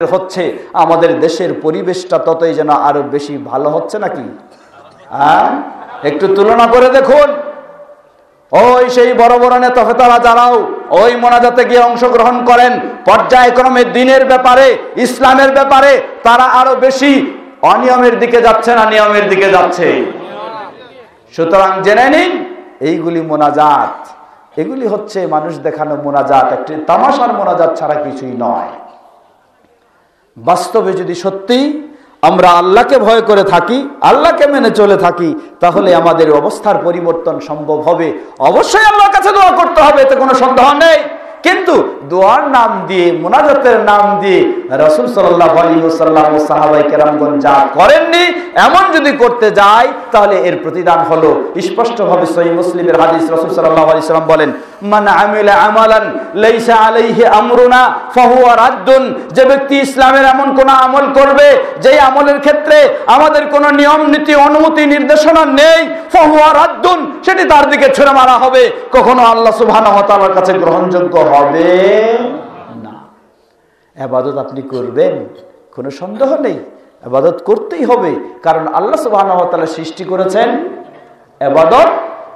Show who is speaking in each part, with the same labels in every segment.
Speaker 1: হচ্ছে আমাদের দেশের পরিবেশটা ততই যেন আরো বেশি ভালো হচ্ছে নাকি? একটু তুলনা করে দেখুন। ওই সেই বড় বড় নেতা ফেতারা যারাও ওই মোনাজাতে গিয়ে অংশগ্রহণ করেন, পর্যায়ক্রমে দিনের ব্যাপারে, ইসলামের ব্যাপারে তারা আরো বেশি অনিয়মের দিকে যাচ্ছে না নিয়মের দিকে যাচ্ছে? সুতরাং জেনে নিন, এইগুলি মোনাজাত, এগুলি হচ্ছে মানুষ দেখানো মোনাজাত, একটি তামাশার মোনাজাত ছাড়া কিছুই নয়। বাস্তবে যদি সত্যি আমরা আল্লাহকে ভয় করে থাকি, আল্লাহকে মেনে চলে থাকি, তাহলে আমাদের অবস্থার পরিবর্তন সম্ভব হবে। অবশ্যই আল্লাহর কাছে দোয়া করতে হবে, এতে কোনো সন্দেহ নেই। কিন্তু দোয়ার নাম দিয়ে, মুনাজাতের নাম দিয়ে রাসূল সাল্লাল্লাহু আলাইহি ওয়াসাল্লাম ও সাহাবায়ে কেরামগণ যা করেননি, এমন যদি করতে যায় তাহলে এর প্রতিদান হলো স্পষ্টভাবে সহিহ মুসলিমের হাদিস। রাসূল সাল্লাল্লাহু আলাইহি ওয়াসাল্লাম বলেন, মান আমিলা আমালান লাইসা আলাইহি আমরুনা ফাহুয়া রাদ্দুন। যে ব্যক্তি ইসলামের এমন কোন আমল করবে যেই আমলের ক্ষেত্রে আমাদের কোনো নিয়ম নীতি অনুমতি নির্দেশনা নেই, ফাহুয়া রাদ্দুন, সেটি তার দিকে ছুঁড়ে মারা হবে, কখনো আল্লাহ সুবহানাহু ওয়া তাআলার কাছে গ্রহণযোগ্য হবে না। ইবাদত আপনি করবেন, কোনো সন্দেহ নেই, ইবাদত করতেই হবে, কারণ আল্লাহ সুবহানাহু ওয়া তাআলা সৃষ্টি করেছেন ইবাদত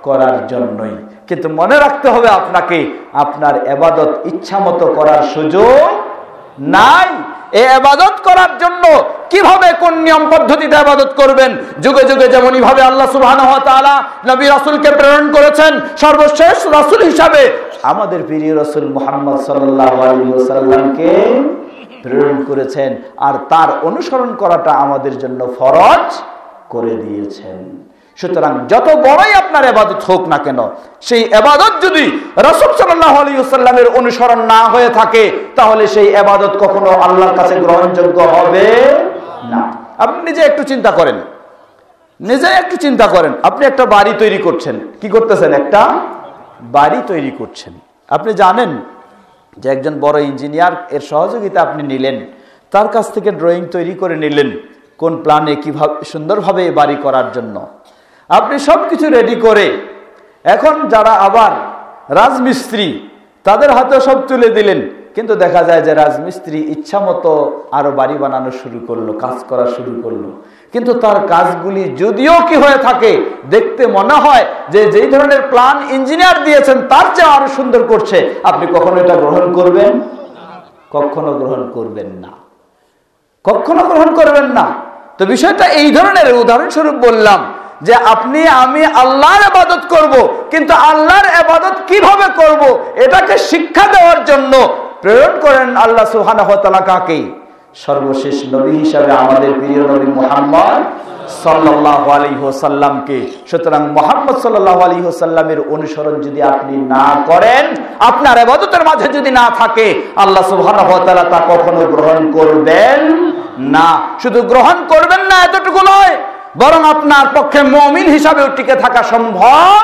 Speaker 1: করার জন্যই। কিন্তু মনে রাখতে হবে আপনাকে, আপনার ইবাদত ইচ্ছামতো করার সুযোগ নাই। এই ইবাদত করার জন্য কিভাবে কোন নিয়ম পদ্ধতিতে ইবাদত করবেন, যুগে যুগে যেমন ভাবে আল্লাহ সুবহানাহু ওয়া তাআলা নবী রাসূলকে প্রেরণ করেছেন, সর্বশেষ রাসূল হিসাবে আমাদের প্রিয় রাসূল মুহাম্মদ সাল্লাল্লাহু আলাইহি ওয়াসাল্লামকে প্রেরণ করেছেন, আর তার অনুসরণ করাটা আমাদের জন্য ফরজ করে দিয়েছেন। সুতরাং যত বড়ই আপনার ইবাদত হোক না কেন, সেই ইবাদত যদি রাসূল সাল্লাল্লাহু আলাইহি ওয়াসাল্লামের অনুসরণ না হয়ে থাকে, তাহলে সেই ইবাদত কখনো আল্লাহর কাছে গ্রহণযোগ্য হবে না। আপনি নিজে একটু চিন্তা করেন, আপনি একটা বাড়ি তৈরি করছেন। কি করতেছেন? একটা বাড়ি তৈরি করছেন। আপনি জানেন যে একজন বড় ইঞ্জিনিয়ার এর সহযোগিতা আপনি নিলেন, তার কাছ থেকে ড্রয়িং তৈরি করে নিলেন কোন প্ল্যানে কিভাবে সুন্দরভাবে বাড়ি করার জন্য। আপনি সবকিছু রেডি করে এখন যারা আবার রাজমিস্ত্রি, তাদের হাতে সব তুলে দিলেন, কিন্তু দেখা যায় যে রাজমিস্ত্রি ইচ্ছা মতো আরো বাড়ি বানানো শুরু করলো, কাজ করা শুরু করলো, কিন্তু তার কাজগুলি যদিও কি হয়ে থাকে, দেখতে মনে হয় যে যেই ধরনের প্ল্যান ইঞ্জিনিয়ার দিয়েছেন তার চেয়ে আরো সুন্দর করছে, আপনি কখনো এটা গ্রহণ করবেন? কখনো গ্রহণ করবেন না, কখনো গ্রহণ করবেন না। তো বিষয়টা এই ধরনের, উদাহরণস্বরূপ বললাম যে আমি আল্লাহর ইবাদত করব, কিন্তু আল্লাহর ইবাদত কিভাবে করব এটাকে শিক্ষা দেওয়ার জন্য প্রেরণ করেন আল্লাহ সুবহানাহু ওয়া তাআলা কাকে? সর্বশেষ নবী হিসাবে আমাদের প্রিয় নবী মুহাম্মদ সাল্লাল্লাহু আলাইহি ওয়াসাল্লামকে। সুতরাং মুহাম্মদ সাল্লাল্লাহু আলাইহি ওয়াসাল্লামের অনুসরণ যদি আপনি না করেন, আপনার ইবাদতের মাঝে যদি না থাকে, আল্লাহ সুবহানাহু ওয়া তাআলা তা কখনো গ্রহণ করবেন না। শুধু গ্রহণ করবেন না এতটুকু নয়, বরং আপনার পক্ষে মুমিন হিসাবে টিকে থাকা সম্ভব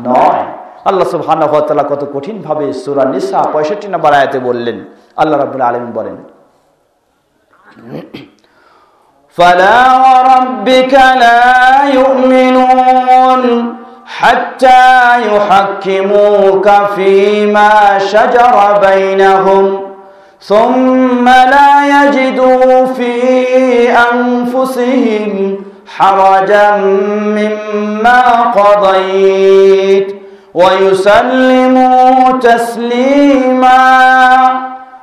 Speaker 1: নয়। আল্লাহ সুবহানাহু ওয়া তাআলা কত কঠিন ভাবে সূরা নিসা 65 নম্বর আয়াতে বললেন, আল্লাহ রাব্বুল আলামিন বলেন, ফালা রাব্বিকা লা ইউমিনুন হাত্তা ইউহাক্কিমুকা ফীমা শাজারা বাইনাহুম সুম্মা লা ইয়াজিদু ফী আনফুসিহিম হারাজাম মিম্মা কাদাইত ওয়া ইউসাল্লিমু তাসলিমা।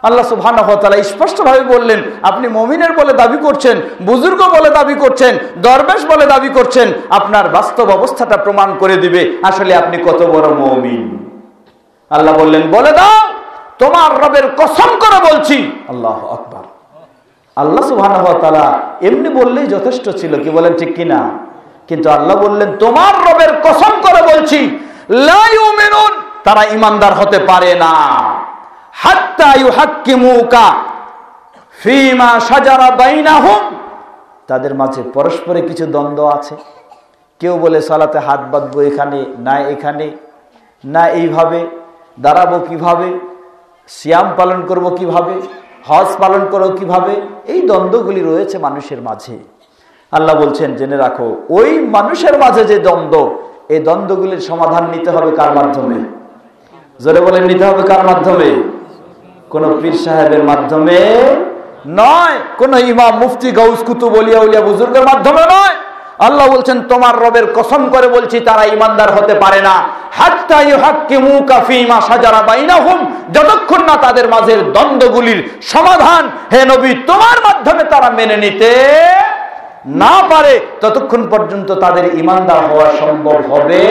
Speaker 1: আল্লাহ সুবহানাহু ওয়া তাআলা স্পষ্টভাবে বললেন, আপনি মুমিনের বলে দাবি করছেন, বুজুর্গ বলে দাবি করছেন, দরবেশ বলে দাবি করছেন, আপনার বাস্তব অবস্থাটা প্রমাণ করে দিবে আসলে আপনি কত বড় মুমিন। আল্লাহ বললেন, বলে দাও, তোমার রবের কসম করে বলছি। আল্লাহু আকবার। আল্লাহ সুবহানাহু ওয়া তাআলা এমনি বললেই যথেষ্ট ছিল, কি বলেন ঠিক কিনা? কিন্তু আল্লাহ বললেন, তোমার রবের কসম করে বলছি, লা ইউমিনুন, তারা ঈমানদার হতে পারে না, হাত্তা ইউহাক্কিমুকা ফীমা শাজারা বাইনাহুম, তাদের মাঝে পরস্পরে কিছু দ্বন্দ্ব আছে। কেউ বলে সালাতে হাত বাঁধবো এখানে, না এখানে, না এইভাবে দাঁড়াবো কিভাবে, সিয়াম পালন করব কিভাবে, হজ পালন করো কিভাবে, এই দ্বন্দ্বগুলি রয়েছে মানুষের মাঝে। আল্লাহ বলছেন, জেনে রাখো, ওই মানুষের মাঝে যে দ্বন্দ্ব, এই দ্বন্দ্বগুলির সমাধান নিতে হবে কার মাধ্যমে? জোরে বলেন, নিতে হবে কার মাধ্যমে? কোন পীর সাহেবের মাধ্যমে নয়, কোন ইমাম মুফতি গাউস কুতুব ওলিয়া উলিয়া বুজুর্গের মাধ্যমে নয়। আল্লাহ বলছেন তোমার রবের কসম করে বলছি তারা ঈমানদার হতে পারে না হাত্তা ইউহাক্কিমুকা ফীমা শাজারা বাইনাহুম, যতক্ষণ না তাদের মাঝের দ্বন্দ্বগুলির সমাধান হে নবী তোমার মাধ্যমে তারা মেনে নিতে না পারে, ততক্ষণ পর্যন্ত তাদের ঈমানদার হওয়া সম্ভব হবে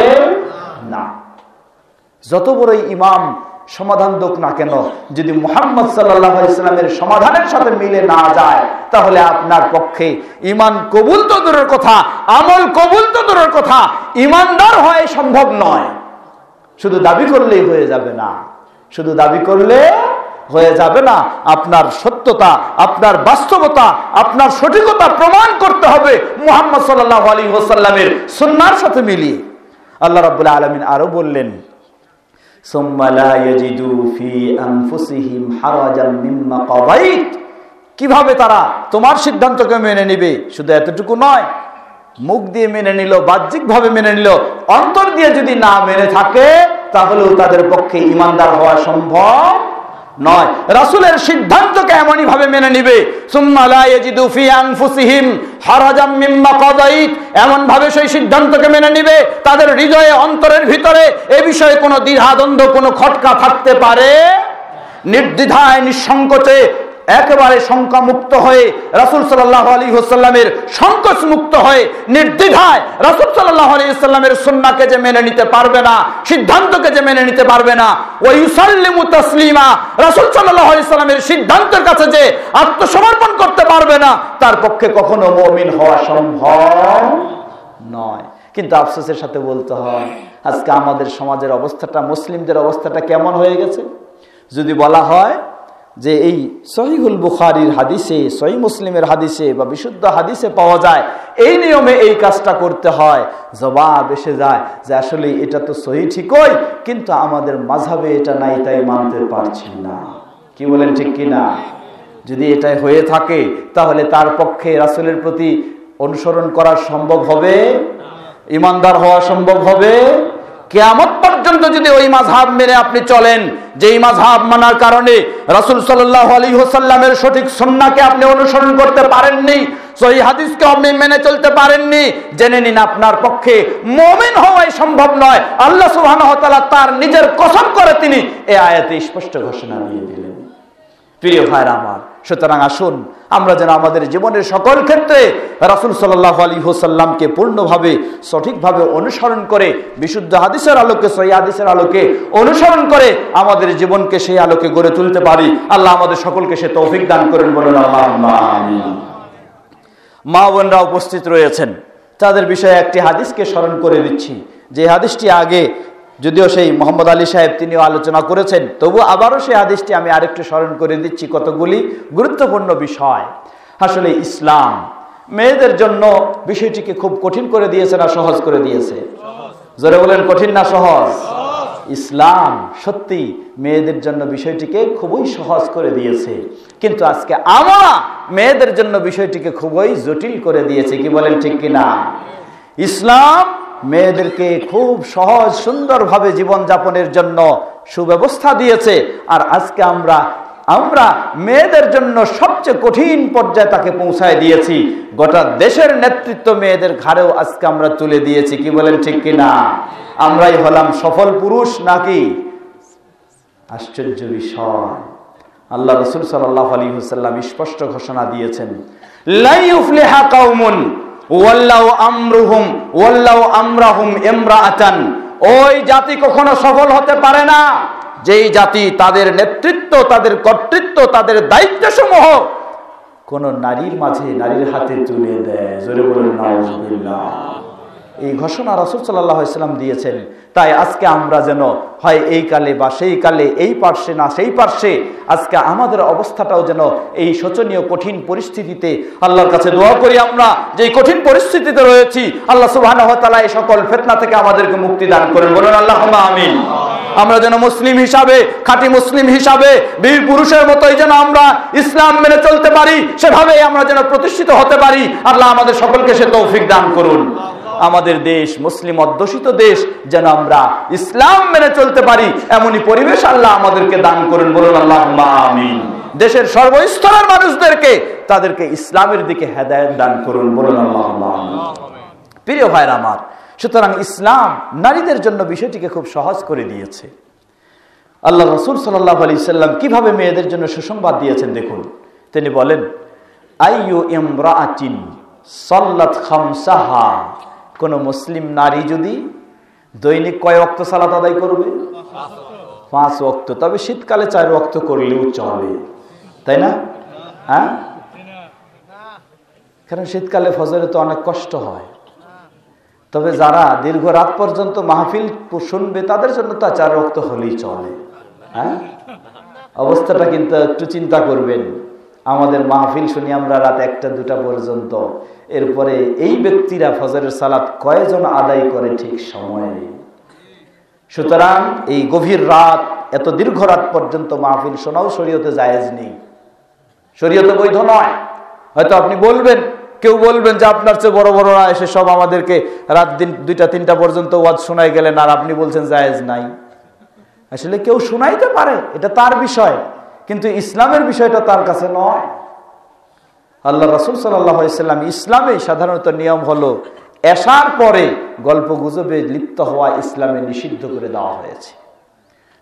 Speaker 1: না। যত বড়ই ইমাম সমাধান দোক না কেন, যদি মুহাম্মদ সাল্লাল্লাহু আলাইহি ওয়াসাল্লামের সমাধানের সাথে মিলে না যায়, তাহলে আপনার পক্ষে ঈমান কবুল তো দূরের কথা, আমল কবুল তো দূরের কথা, ঈমানদার হওয়া সম্ভব নয়। শুধু দাবি করলেই হয়ে যাবে না, শুধু দাবি করলে হয়ে যাবে না। আপনার সত্যতা, আপনার বাস্তবতা, আপনার সঠিকতা প্রমাণ করতে হবে মুহাম্মদ সাল্লাল্লাহু আলাইহি ওয়াসাল্লামের সুন্নাহর সাথে মিলিয়ে। আল্লাহ রাব্বুল আলামিন আরো বললেন, সুম্মা লা ইয়াজিদু ফি আনফুসিহিম হারাজান মিম্মা কাদাইত, কিভাবে তারা তোমার সিদ্ধান্তকে মেনে নিবে? শুধু এতটুকু নয়, মুখ দিয়ে মেনে নিল, বাহ্যিকভাবে মেনে নিল, অন্তর দিয়ে যদি না মেনে থাকে তাহলেও তাদের পক্ষে ঈমানদার হওয়া সম্ভব নয়। রাসূলের সিদ্ধান্তকে এমনই ভাবে মেনে নিবে, সুম্মা লা ইয়াজিদু ফি আনফুসিহিম হারাজাম মিম্মা কাদাইত, এমন ভাবে সেই সিদ্ধান্তকে মেনে নিবে তাদের হৃদয়ে অন্তরের ভিতরে এ বিষয়ে কোনো দ্বিধাদ্বন্দ্ব, কোনো খটকা থাকতে পারে, নির্দ্বিধায় নিঃসংকোচে একেবারে শঙ্কা মুক্ত হয়ে রাসূল সাল্লাল্লাহু আলাইহি ওয়াসাল্লামের সংকোচ মুক্ত হয়ে নির্দ্বিধায় রাসূল সাল্লাল্লাহু আলাইহি ওয়াসাল্লামের সুন্নাহকে যে মেনে নিতে পারবে না, সিদ্ধান্তকে যে মেনে নিতে পারবে না, ওয়া ইউসাল্লিমু তাসলিমা, রাসূল সাল্লাল্লাহু আলাইহি ওয়াসাল্লামের সিদ্ধান্তের কাছে যে আত্মসমর্পণ করতে পারবে না, তার পক্ষে কখনো মুমিন হওয়া সম্ভব নয়। কিন্তু আফসোসের সাথে বলতে হয়, আজকে আমাদের সমাজের অবস্থাটা, মুসলিমদের অবস্থাটা কেমন হয়ে গেছে? যদি বলা হয় যে এই সহিহুল বুখারীর হাদিসে, সহিহ মুসলিমের হাদিসে বা বিশুদ্ধ হাদিসে পাওয়া যায় এই নিয়মে এই কাজটা করতে হয়, জবাব এসে যায় যে আসলে এটা তো সহি ঠিকই, কিন্তু আমাদের মাযহাবে এটা নাই তাই মানতে পারছি না। কি বলেন, ঠিক কিনা? যদি এটাই হয়ে থাকে তাহলে তার পক্ষে রাসূলের প্রতি অনুসরণ করা সম্ভব হবে, ঈমানদার হওয়া সম্ভব হবে? কিয়ামত পর্যন্ত যদি ওই মাযহাব মেনে আপনি চলেন, যেই মাযহাব মানার কারণে রাসূল সাল্লাল্লাহু আলাইহি ওয়াসাল্লামের সঠিক সুন্নাহকে আপনি অনুসরণ করতে পারেননি, সহিহ হাদিসকে আপনি মেনে চলতে পারেননি, জেনে নিন আপনার পক্ষে মুমিন হওয়াই সম্ভব নয়। আল্লাহ সুবহানাহু ওয়া তাআলা তার নিজের কসম করে তিনি এই আয়াতে স্পষ্ট ঘোষণা দিয়ে দিলেন। প্রিয় ভাইরা আমার, সুতরাং আসুন আমরা যেন আমাদের জীবনের সকল ক্ষেত্রে রাসূল সাল্লাল্লাহু আলাইহি ওয়াসাল্লামকে পূর্ণভাবে সঠিকভাবে অনুসরণ করে, বিশুদ্ধ হাদিসের আলোকে, সহিহ হাদিসের আলোকে অনুসরণ করে আমাদের জীবনকে সেই আলোকে গড়ে তুলতে পারি। আল্লাহ আমাদের সকলকে সে তৌফিক দান করেন, বলেন আল্লাহুম্মা আমিন। মা বোনরা উপস্থিত রয়েছেন, তাদের বিষয়ে একটি হাদিসকে স্মরণ করে দিচ্ছি, যে হাদিসটি আগে যদিও সেই মোহাম্মদ আলী সাহেব তিনিও আলোচনা করেছেন, তবু আবারও সেই হাদিসটি আমি আরেকটু স্মরণ করে দিচ্ছি। কতগুলি গুরুত্বপূর্ণ বিষয়। আসলে ইসলাম মেয়েদের জন্য বিষয়টিকে খুব কঠিন করে দিয়েছে না সহজ করে দিয়েছে? জোরে বলেন, কঠিন না সহজ? ইসলাম সত্যি মেয়েদের জন্য বিষয়টিকে খুবই সহজ করে দিয়েছে, কিন্তু আজকে আমরা মেয়েদের জন্য বিষয়টিকে খুবই জটিল করে দিয়েছে। কি বলেন, ঠিক কিনা? ইসলাম মেয়েদেরকে খুব সহজ সুন্দরভাবে জীবনযাপনের জন্য সুব্যবস্থা দিয়েছে, আর আজকে আমরা মেয়েদের জন্য সবচেয়ে কঠিন পর্যায়ে তাকে পৌঁছায় দিয়েছি। গোটা দেশের নেতৃত্ব মেয়েদের ঘাড়েও আজকে আমরা তুলে দিয়েছি। কি বলেন, ঠিক কিনা? আমরাই হলাম সফল পুরুষ নাকি? আশ্চর্য বিষয়, আল্লাহ রাসূল সাল্লাল্লাহু আলাইহি ওয়াসাল্লাম স্পষ্ট ঘোষণা দিয়েছেন, লা ইউফলিহা কাউমুন ওয়াল্লাহু আমরাহুম ইমরাআতান, ওই জাতি কখনো সফল হতে পারে না যেই জাতি তাদের নেতৃত্ব, তাদের কর্তৃত্ব, তাদের দায়িত্বসমূহ কোন নারীর মাঝে, নারীর হাতে তুলে দেয়। জোরে বলুন নাউযুবিল্লাহ। এই ঘোষণা রাসূল সাল্লাল্লাহু আলাইহি ওয়াসাল্লাম দিয়েছেন। তাই আজকে আমরা যেন হয় এই কালে বা সেই কালে, এই পার্শ্বে না সেই পার্শ্বে, আজকে আমাদের অবস্থাটাও যেন এই শোচনীয় কঠিন পরিস্থিতিতে আল্লাহর কাছে দোয়া করি, আমরা যে কঠিন পরিস্থিতিতে রয়েছি আল্লাহ সুবহানাহু ওয়া তাআলা এই সকল ফিতনা থেকে আমাদেরকে মুক্তি দান করেন, বলুন আল্লাহুম্মা আমিন। আমরা যেন মুসলিম হিসাবে, খাঁটি মুসলিম হিসাবে বীর পুরুষের মতোই যেন আমরা ইসলাম মেনে চলতে পারি, সেভাবেই আমরা যেন প্রতিষ্ঠিত হতে পারি। আল্লাহ আমাদের সকলকে সে তৌফিক দান করুন। আমাদের দেশ মুসলিম অধ্যুষিত দেশ, যেন আমরা ইসলাম মেনে চলতে পারি এমনই পরিবেশ আল্লাহ আমাদেরকে দান করুন, বলুন আল্লাহুম্মা আমিন। দেশের সর্বস্তরের মানুষদেরকে তাদেরকে ইসলামের দিকে হেদায়েত দান করুন, বলুন আল্লাহুম্মা আমিন। প্রিয় ভাইরা আমার, সুতরাং ইসলাম নারীদের জন্য বিষয়টিকে খুব সহজ করে দিয়েছে। আল্লাহ রাসূল সাল্লাল্লাহু আলাইহি সাল্লাম কিভাবে মেয়েদের জন্য সুসংবাদ দিয়েছেন দেখুন। তিনি বলেন, আইয়ু ইমরাআতিন সাল্লাত খামসাহা, কোন মুসলিম নারী যদি দৈনিক কয় ওয়াক্ত সালাত আদায় করবে? 5 ওয়াক্ত। তবে শীতকালে 4 ওয়াক্ত করলেও চলে, তাই না? হ্যাঁ, কারণ শীতকালে ফজরে তো অনেক কষ্ট হয়। তবে যারা দীর্ঘ রাত পর্যন্ত মাহফিল শুনবে তাদের জন্য তো 4 ওয়াক্ত হলেই চলে। হ্যাঁ, অবস্থাটা কিন্তু একটু চিন্তা করবেন। আমাদের মাহফিল শুনি আমরা রাত 1টা-2টা পর্যন্ত, এরপরে এই ব্যক্তিরা ফজরের সালাত কয়জন আদায় করে ঠিক সময়ে? সুতরাং এই গভীর রাত, এত দীর্ঘ রাত পর্যন্ত মাহফিল শোনাও শরীয়তে জায়েজ নেই, শরীয়তে বৈধ নয়। হয়তো আপনি বলবেন, কেউ বলবেন যে আপনার চেয়ে বড় বড়রা এসে সব আমাদেরকে রাত দিন 2টা-3টা পর্যন্ত ওয়াজ শোনাই গেলেন, আর আপনি বলছেন জায়েজ নাই। আসলে কেউ শোনাইতে পারে, এটা তার বিষয়, কিন্তু ইসলামের বিষয়টা তার কাছে নয়। আল্লাহ রাসূল সাল্লাল্লাহু আলাইহি সাল্লাম, ইসলামে সাধারণত নিয়ম হলো এশার পরে গল্প গুজবে লিপ্ত হওয়া ইসলামে নিষিদ্ধ করে দেওয়া হয়েছে।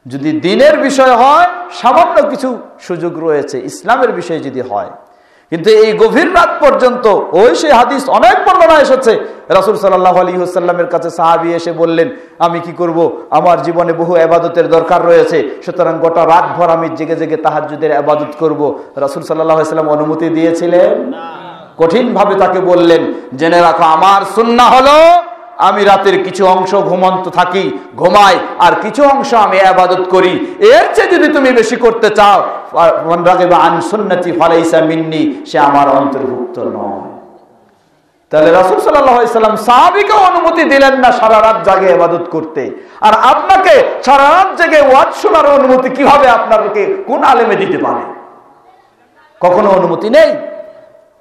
Speaker 1: যদি দিনের বিষয় হয় সামান্য কিছু সুযোগ রয়েছে, ইসলামের বিষয় যদি হয়। কিন্তু এই গভীর রাত পর্যন্ত, ওই সে হাদিস অনেক বর্ণনা এসেছে, রাসূল সাল্লাল্লাহু আলাইহি ওয়াসাল্লামের কাছে সাহাবী এসে বললেন, আমি কি করব, আমার জীবনে বহু ইবাদতের দরকার রয়েছে, সুতরাং গোটা রাত ভর আমি জেগে জেগে তাহাজ্জুদের ইবাদত করব। রাসূল সাল্লাল্লাহু আলাইহি ওয়াসাল্লাম অনুমতি দিয়েছিলেন? কঠিন ভাবে তাকে বললেন, জেনে রাখো আমার সুন্নাহ হলো আমি রাতের কিছু অংশ ঘুমন্ত থাকি, ঘুমাই, আর কিছু অংশ আমি ইবাদত করি। এর চেয়ে যদি তুমি বেশি করতে চাও, মান রাগিবা আন সুন্নতি ফালাইসা মিন্নি, সে আমার অন্তর্ভুক্ত নয়। তাহলে রাসূল সাল্লাল্লাহু আলাইহি সাল্লাম সাহাবীকে অনুমতি দিলেন না সারা রাত জাগে ইবাদত করতে, আর আপনাকে সারা রাত জেগে ওয়াজ শোনার অনুমতি কিভাবে আপনাকে কোন আলেমে দিতে পারে? কখনো অনুমতি নেই।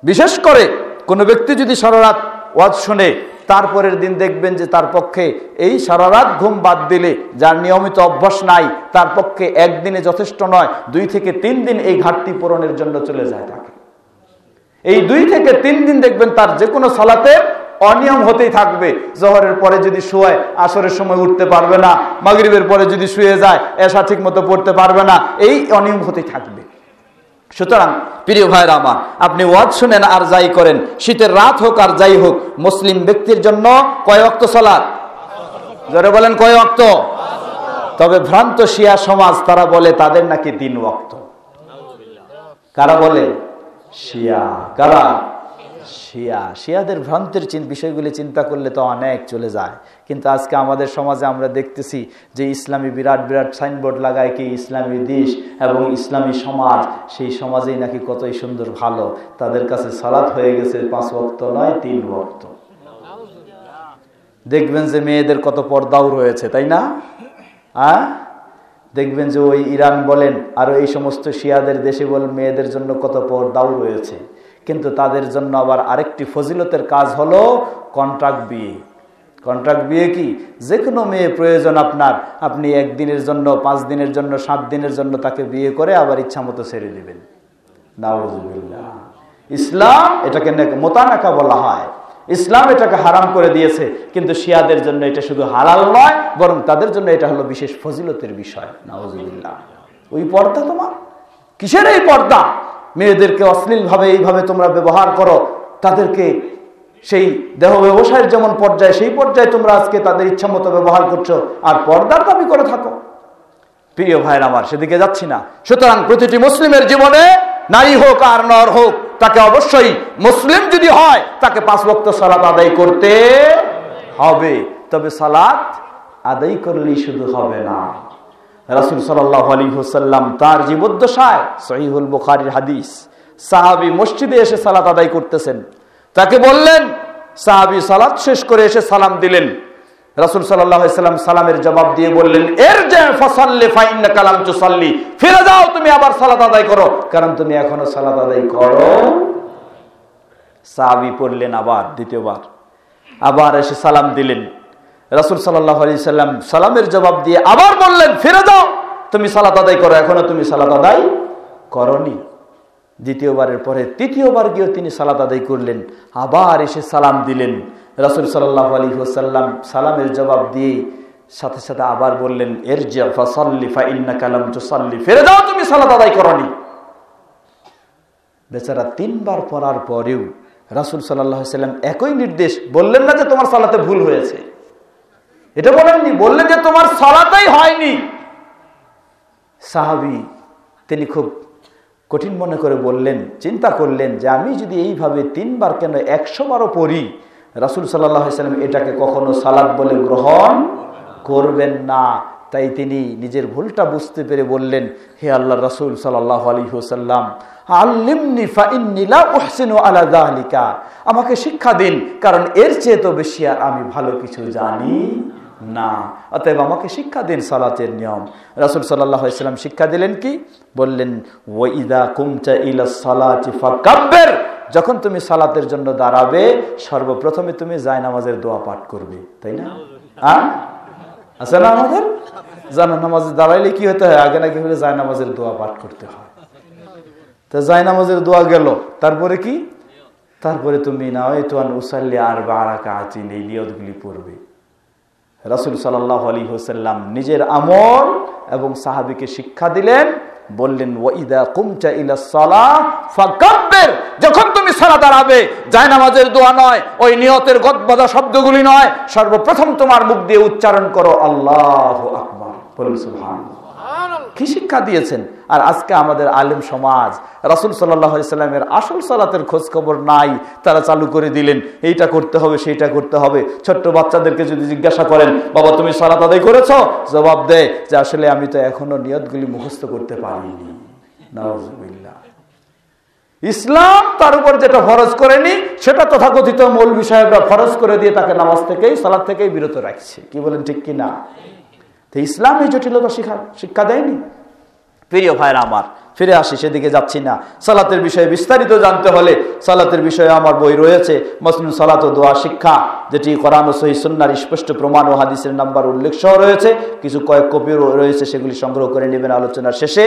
Speaker 1: বিশেষ করে কোনো ব্যক্তি যদি সারা রাত ওয়াজ শুনে, তারপরের দিন দেখবেন যে তার পক্ষে এই সারা রাত ঘুম বাদ দিলে, যার নিয়মিত অভ্যাস নাই, তার পক্ষে একদিনে যথেষ্ট নয়, 2 থেকে 3 দিন এই ঘাটতি পূরণের জন্য চলে যায় তাকে। এই 2 থেকে 3 দিন দেখবেন তার যে কোনো সালাতে অনিয়ম হতেই থাকবে। জোহরের পরে যদি শোয়, আসরের সময় উঠতে পারবে না, মাগরিবের পরে যদি শুয়ে যায়, এশা ঠিক মতো পড়তে পারবে না, এই অনিয়ম হতেই থাকবে। সুতরাং প্রিয় ভাইরা আমার, আপনি ওয়াজ শুনেন আর যাই করেন, শীতের রাত হোক আর যাই হোক, মুসলিম ব্যক্তির জন্য কয় ওয়াক্ত সালাত? জোরে বলেন, কয় ওয়াক্ত? তবে ভ্রান্ত শিয়া সমাজ, তারা বলে তাদের নাকি 3 ওয়াক্ত। কারা বলে? শিয়া। কারা? শিয়া। শিয়াদের ভ্রান্তের বিষয়গুলি চিন্তা করলে তো অনেক চলে যায়। কিন্তু আজকে আমাদের সমাজে আমরা দেখতেছি যে ইসলামী বিরাট বিরাট সাইনবোর্ড লাগায় কি ইসলামী দেশ এবং ইসলামী সমাজ, সেই সমাজেই নাকি কতই সুন্দর ভালো। তাদের কাছে সালাত হয়ে গেছে 5 ওয়াক্ত নয়, 3 ওয়াক্ত। দেখবেন যে মেয়েদের কত পর্দাও রয়েছে, তাই না? দেখবেন যে ওই ইরান বলেন আর এই সমস্ত শিয়াদের দেশে বলেন, মেয়েদের জন্য কত পর্দাও রয়েছে। কিন্তু তাদের জন্য আবার আরেকটি ফজিলতের কাজ হলো কন্ট্রাক্ট বিয়ে। কন্ট্রাক্ট বিয়ে কি? যে কোনো মেয়ে প্রয়োজন আপনার, আপনি 1 দিনের জন্য, 5 দিনের জন্য, 7 দিনের জন্য তাকে বিয়ে করে আবার ইচ্ছা মতো ছেড়ে দিবেন। নাউজুবিল্লাহ। ইসলাম এটাকে মোতানাকা বলা হয়, ইসলাম এটাকে হারাম করে দিয়েছে। কিন্তু শিয়াদের জন্য এটা শুধু হালাল নয়, বরং তাদের জন্য এটা হলো বিশেষ ফজিলতের বিষয়। নাউজুবিল্লাহ। ওই পর্দা তোমার কিসের? এই পর্দা মেয়েদেরকে অশ্লীল ভাবে এইভাবে তোমরা ব্যবহার করো, তাদেরকে সেই দেহ ব্যবসায়ের যেমন পর্যায়ে, সেই পর্যায়ে তোমরা আজকে তাদের ইচ্ছা মতো ব্যবহার করছো, আর পর্দার দাবি করে থাকো। প্রিয় ভাইয়ের আমার, সেদিকে যাচ্ছি না। সুতরাং প্রতিটি মুসলিমের জীবনে, নারী হোক আর নর হোক, তাকে অবশ্যই মুসলিম যদি হয় তাকে 5 ওয়াক্ত সালাত আদায় করতে হবে। তবে সালাত আদায় করলেই শুধু হবে না। রাসূল সাল্লাল্লাহু আলাইহি ওয়াসাল্লাম তার জীবদ্দশায়, সহিহুল বুখারীর হাদিস, সাহাবী মসজিদে এসে সালাত আদায় করতেছেন, তাকে বললেন, সাহাবী সালাত শেষ করে এসে সালাম দিলেন। রাসূল সাল্লাল্লাহু আলাইহি ওয়াসাল্লাম সালামের জবাব দিয়ে বললেন, ইরজি ফাসাল্লি ফাইন্নাকা লাম তুসাল্লি, ফিরে যাও, তুমি আবার সালাত আদায় করো, কারণ তুমি এখনো সালাত আদায় করো। সাহাবী পড়লেন আবার দ্বিতীয়বার, আবার এসে সালাম দিলেন। রাসূল সাল্লাল্লাহু আলাইহি সাল্লাম সালামের জবাব দিয়ে আবার বললেন, ফিরে যাও, তুমি সালাত আদায় করো, এখনো তুমি সালাত আদায় করনি। দ্বিতীয়বারের পরে তৃতীয়বার গিয়ে তিনি সালাত আদায় করলেন, আবার এসে সালাম দিলেন। রাসূল সাল্লাল্লাহু আলাইহি ওয়াসাল্লাম সালামের জবাব দিয়ে সাথে সাথে আবার বললেন, ইরজি ফাসাল্লি ফাইন্নাকা লাম তুসাল্লি, ফিরে যাও, তুমি সালাত আদায় করনি। বেচারা তিনবার পড়ার পরেও রাসূল সাল্লাল্লাহু আলাইহি ওয়াসাল্লাম একই নির্দেশ বললেন না যে তোমার সালাতে ভুল হয়েছে, এটা বলেননি, বললেন যে তোমার সালাতেই হয়নি। সাহাবী তিনি খুব কঠিন মনে করে বললেন, চিন্তা করলেন যে আমি যদি এইভাবে তিনবার কেন 100 বারও পড়ি, রাসূল সাল্লাল্লাহু আলাইহি ওয়াসাল্লাম এটাকে কখনো সালাত বলে গ্রহণ করবেন না। তাই তিনি নিজের ভুলটা বুঝতে পেরে বললেন, হে আল্লাহর রাসূল সাল্লাল্লাহু আলাইহি ওয়াসাল্লাম, আল্লিমনি ফাইন্নী লা উহসিনু আলা যালিকা, আমাকে শিক্ষা দিন, কারণ এর চেয়ে তো বেশি আর আমি ভালো কিছু জানি না, অতএব আমাকে শিক্ষা দিন সালাতের নিয়ম। রাসূল সাল্লাল্লাহু আলাইহি ওয়াসাল্লাম শিক্ষা দিলেন কি? বললেন, ওয়া ইযা কুমতা ইলা সালাতি ফাকাব্বির, যখন তুমি সালাতের জন্য দাঁড়াবে সর্বপ্রথমে তুমি জায়নামাজের দোয়া পাঠ করবে, তাই না? আছে না আমাদের জায়নামাজে দাঁড়াইলে কি হতে হয়? আগে নাকি হলে জায়নামাজের দোয়া পাঠ করতে হয়। তো জায়নামাজের দোয়া গেল, তারপরে কি? তারপরে তুমি নাওয়াইতু আন উসাল্লি আরবা রাকাআতিন, এই নিয়তগুলি পড়বে। রাসূল সাল্লাল্লাহু আলাইহি ওয়াসাল্লাম নিজের আমল এবং সাহাবীকে শিক্ষা দিলেন, বললেন, ওয়া ইযা কুমতা ইলাস সালাহ ফাকাব্বির, যখন তুমি সালাত দাঁড়াবে জায়নামাজের দোয়া নয়, ওই নিয়তের গদবাঁধা শব্দগুলি নয়, সর্বপ্রথম তোমার মুখ দিয়ে উচ্চারণ করো আল্লাহু আকবার, বলুন সুবহানাল্লাহ। কি শিক্ষা দিয়েছেন! আর আজকে আমাদের আলেম সমাজ রাসূল সাল্লাল্লাহু আলাইহি সাল্লামের আসল সালাতের খোঁজ খবর নাই, তারা চালু করে দিলেন এইটা করতে হবে সেইটা করতে হবে। ছোট্ট বাচ্চাদেরকে যদি জিজ্ঞাসা করেন, বাবা তুমি সালাত আদায় করেছো? জবাব দেয় যে আসলে আমি তো এখনো নিয়তগুলি মুখস্থ করতে পারিনি। নাউযুবিল্লাহ। ইসলাম তার উপর যেটা ফরজ করেনি সেটা তথাকথিত মৌলভী সাহেবরা ফরজ করে দিয়ে তাকে নামাজ থেকেই সালাত থেকেই বিরত রাখছে। কি বলেন, ঠিক কি না? তো ইসলাম এই জটিলতা শিক্ষা দেয়নি। প্রিয় ভাইরা আমার, ফিরে আসি, সেদিকে যাচ্ছি না। সালাতের বিষয়ে বিস্তারিত জানতে হলে সালাতের বিষয়ে আমার বই রয়েছে, মুসলিম সালাত ও দোয়া শিক্ষা, যেটি কোরআন ও সহিহ সুন্নাহর স্পষ্ট প্রমাণ ও হাদিসের নাম্বার উল্লেখ সহ রয়েছে। কিছু কয়েক কপিও রয়েছে, সেগুলি সংগ্রহ করে নেবেন আলোচনার শেষে।